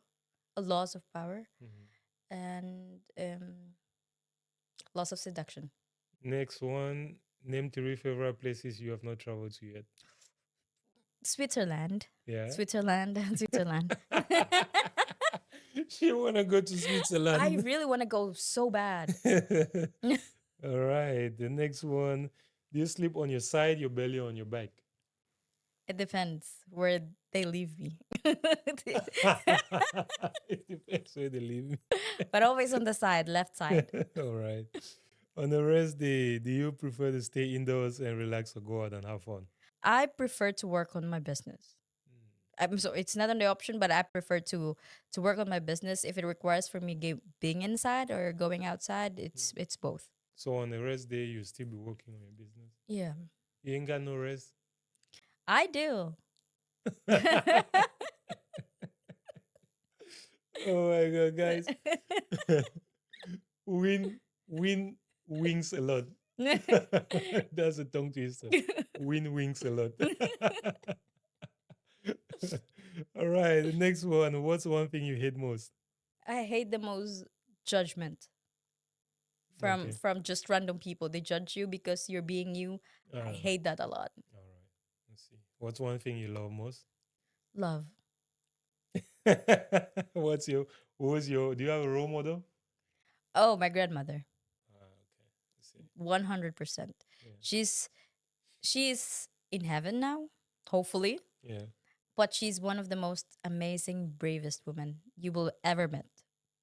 Laws of Power, Mhm. and Laws of Seduction. Next one, name three favorite places you have not traveled to yet. Switzerland, Yeah. Switzerland, Switzerland. She wanna go to I Switzerland. really want to go so bad. All right. The next one, do you sleep on your side, your belly, on your back? It depends where they leave me. It depends where they live. But always on the side, left side. All right. On a rest day, do you prefer to stay indoors and relax or go out and have fun? I prefer to work on my business. I'm so it's not on the option, but I prefer to work on my business. If it requires for me being inside or going outside, it's both. So on a rest day, you still be working on your business. Yeah, You ain't got no rest. I do. Oh my god, guys. Win, win, wings a lot. That's a tongue twister. Win wings a lot. All right, the next one. What's one thing you hate most? I hate the most judgment Okay. from just random people. They judge you because you're being you. I Uh, hate that a lot. all right. Let's see. What's one thing you love most? Love. What's your who's your do you have a role model? Oh, my grandmother. Okay. Let's see. 100%. Yeah. She's she's in heaven now, hopefully. Yeah. But she's one of the most amazing, bravest women you will ever met.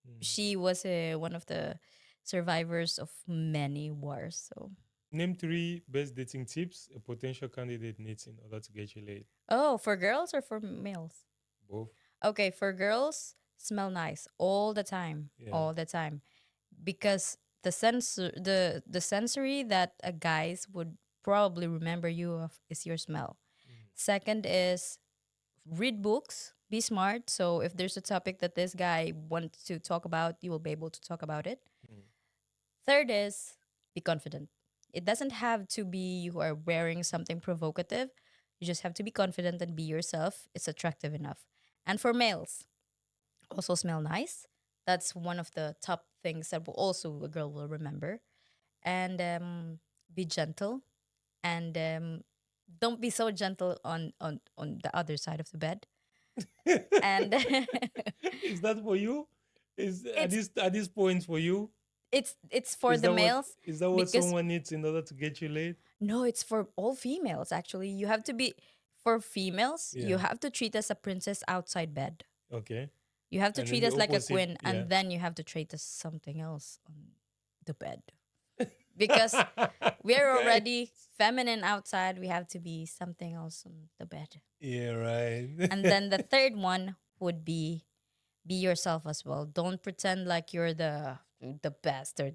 Mm. She was one of the survivors of many wars. So, Name three best dating tips a potential candidate needs in order to get you laid. oh, for girls or for males? Both. Okay, for girls, smell nice Yeah. all the time, because the sensory that a guys would probably remember you of is your smell. Mm. Second is read books, be smart. So if there's a topic that this guy wants to talk about, you will be able to talk about it. Mm. Third is be confident. It doesn't have to be you are wearing something provocative. You just have to be confident and be yourself. It's attractive enough. And for males, Also smell nice. That's one of the top things that will also a girl will remember. And be gentle, and don't be so gentle on the other side of the bed. And Is that for you? Is at it's this point for you? it's for the males, Is that what because someone needs in order to get you laid? no, it's for all females actually. You have to be, for females, you Yeah. have to treat us a princess outside bed. Okay. You have to And then treat the us like a opposite, queen, yeah. and then you have to treat us something else on the bed. Because we're Guys. already feminine outside, we have to be something else on the bed. Yeah, right. And then the third one would be yourself as well. Don't pretend like you're the best or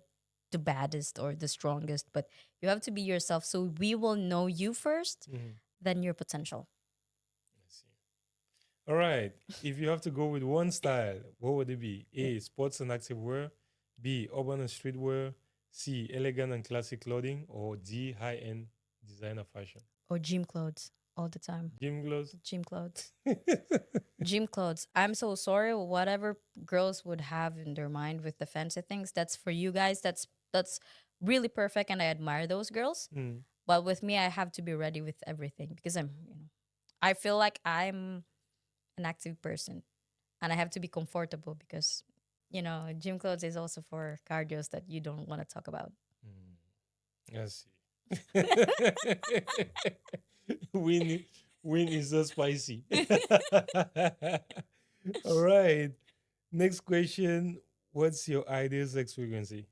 the baddest or the strongest, but you have to be yourself so we will know you first, Mhm. then your potential. I see. All right. If you have to go with one style, what would it be? A. Sports and active wear. B. Urban and streetwear. C. Elegant and classic clothing. Or D. High end designer fashion. Or gym clothes all the time. Gym clothes. Gym clothes. Gym clothes. I'm so sorry. Whatever girls would have in their mind with the fancy things, that's for you guys. That's really perfect, and I admire those girls. Mm. But with me, I have to be ready with everything because I feel like I'm an active person, and I have to be comfortable because gym clothes is also for cardios that you don't want to talk about. Mm. I see. win, win is so spicy. All right. Next question. What's your ideal sex frequency?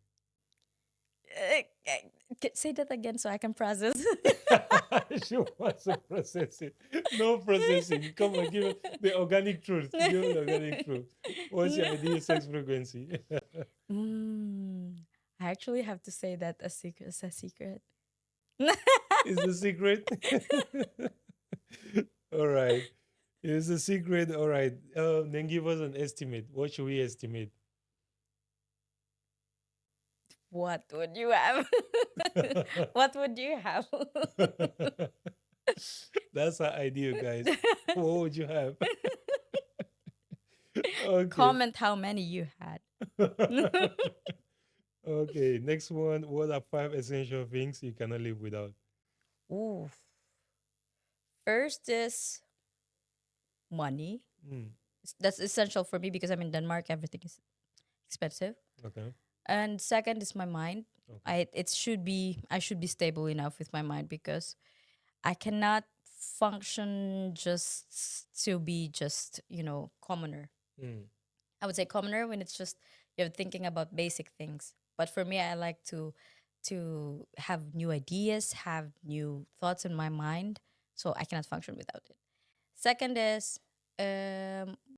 Say that again so I can process. She wants to process it. No processing. Come on, give it the organic truth. Give it the organic truth. What's your ideal sex frequency? Mm, I actually have to say that a secret is a secret. Is the secret? All right. It's a secret. All right. Then give us an estimate. What should we estimate? What would you have? What would you have? That's our idea, guys. What would you have? Okay. Comment how many you had. Okay. Next one. What are five essential things you cannot live without? Ooh. First is money. Mm, That's essential for me because I'm in Denmark. Everything is expensive. okay. And second is my mind. Okay. I should be stable enough with my mind because I cannot function just to be just commoner. Mm, I would say commoner when it's just you're thinking about basic things. But for me, I like to have new ideas, have new thoughts in my mind, so I cannot function without it. Second is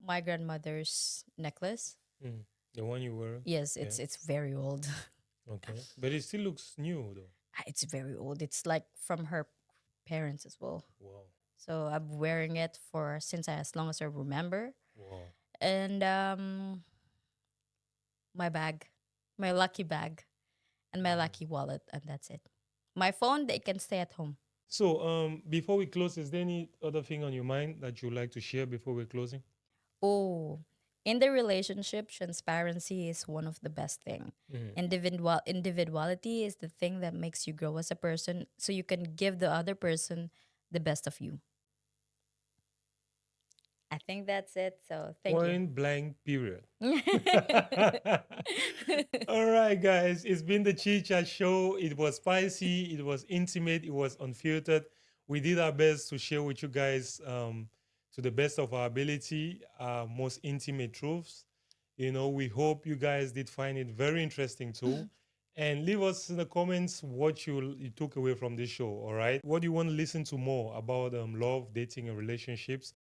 my grandmother's necklace. mm. The one you wear? Yes, Yeah. it's very old. Okay. But it still looks new, though. It's very old. It's like from her parents as well. Wow. So I'm wearing it for since as long as I remember. Wow. And my bag, my lucky bag, and my lucky wallet, and that's it. My phone, they can stay at home. So, before we close, is there any other thing on your mind that you'd like to share before we're closing? Oh, in the relationship, transparency is one of the best thing. Mhm. Individuality is the thing that makes you grow as a person, so you can give the other person the best of you. I think that's it. So thank you. Point blank, period. All right, guys. It's been the Chit Chat Show. It was spicy, it was intimate, it was unfiltered. We did our best to share with you guys, to the best of our ability, our most intimate truths. We hope you guys did find it very interesting too. And leave us in the comments what you took away from this show. All right. What do you want to listen to more about love, dating, and relationships?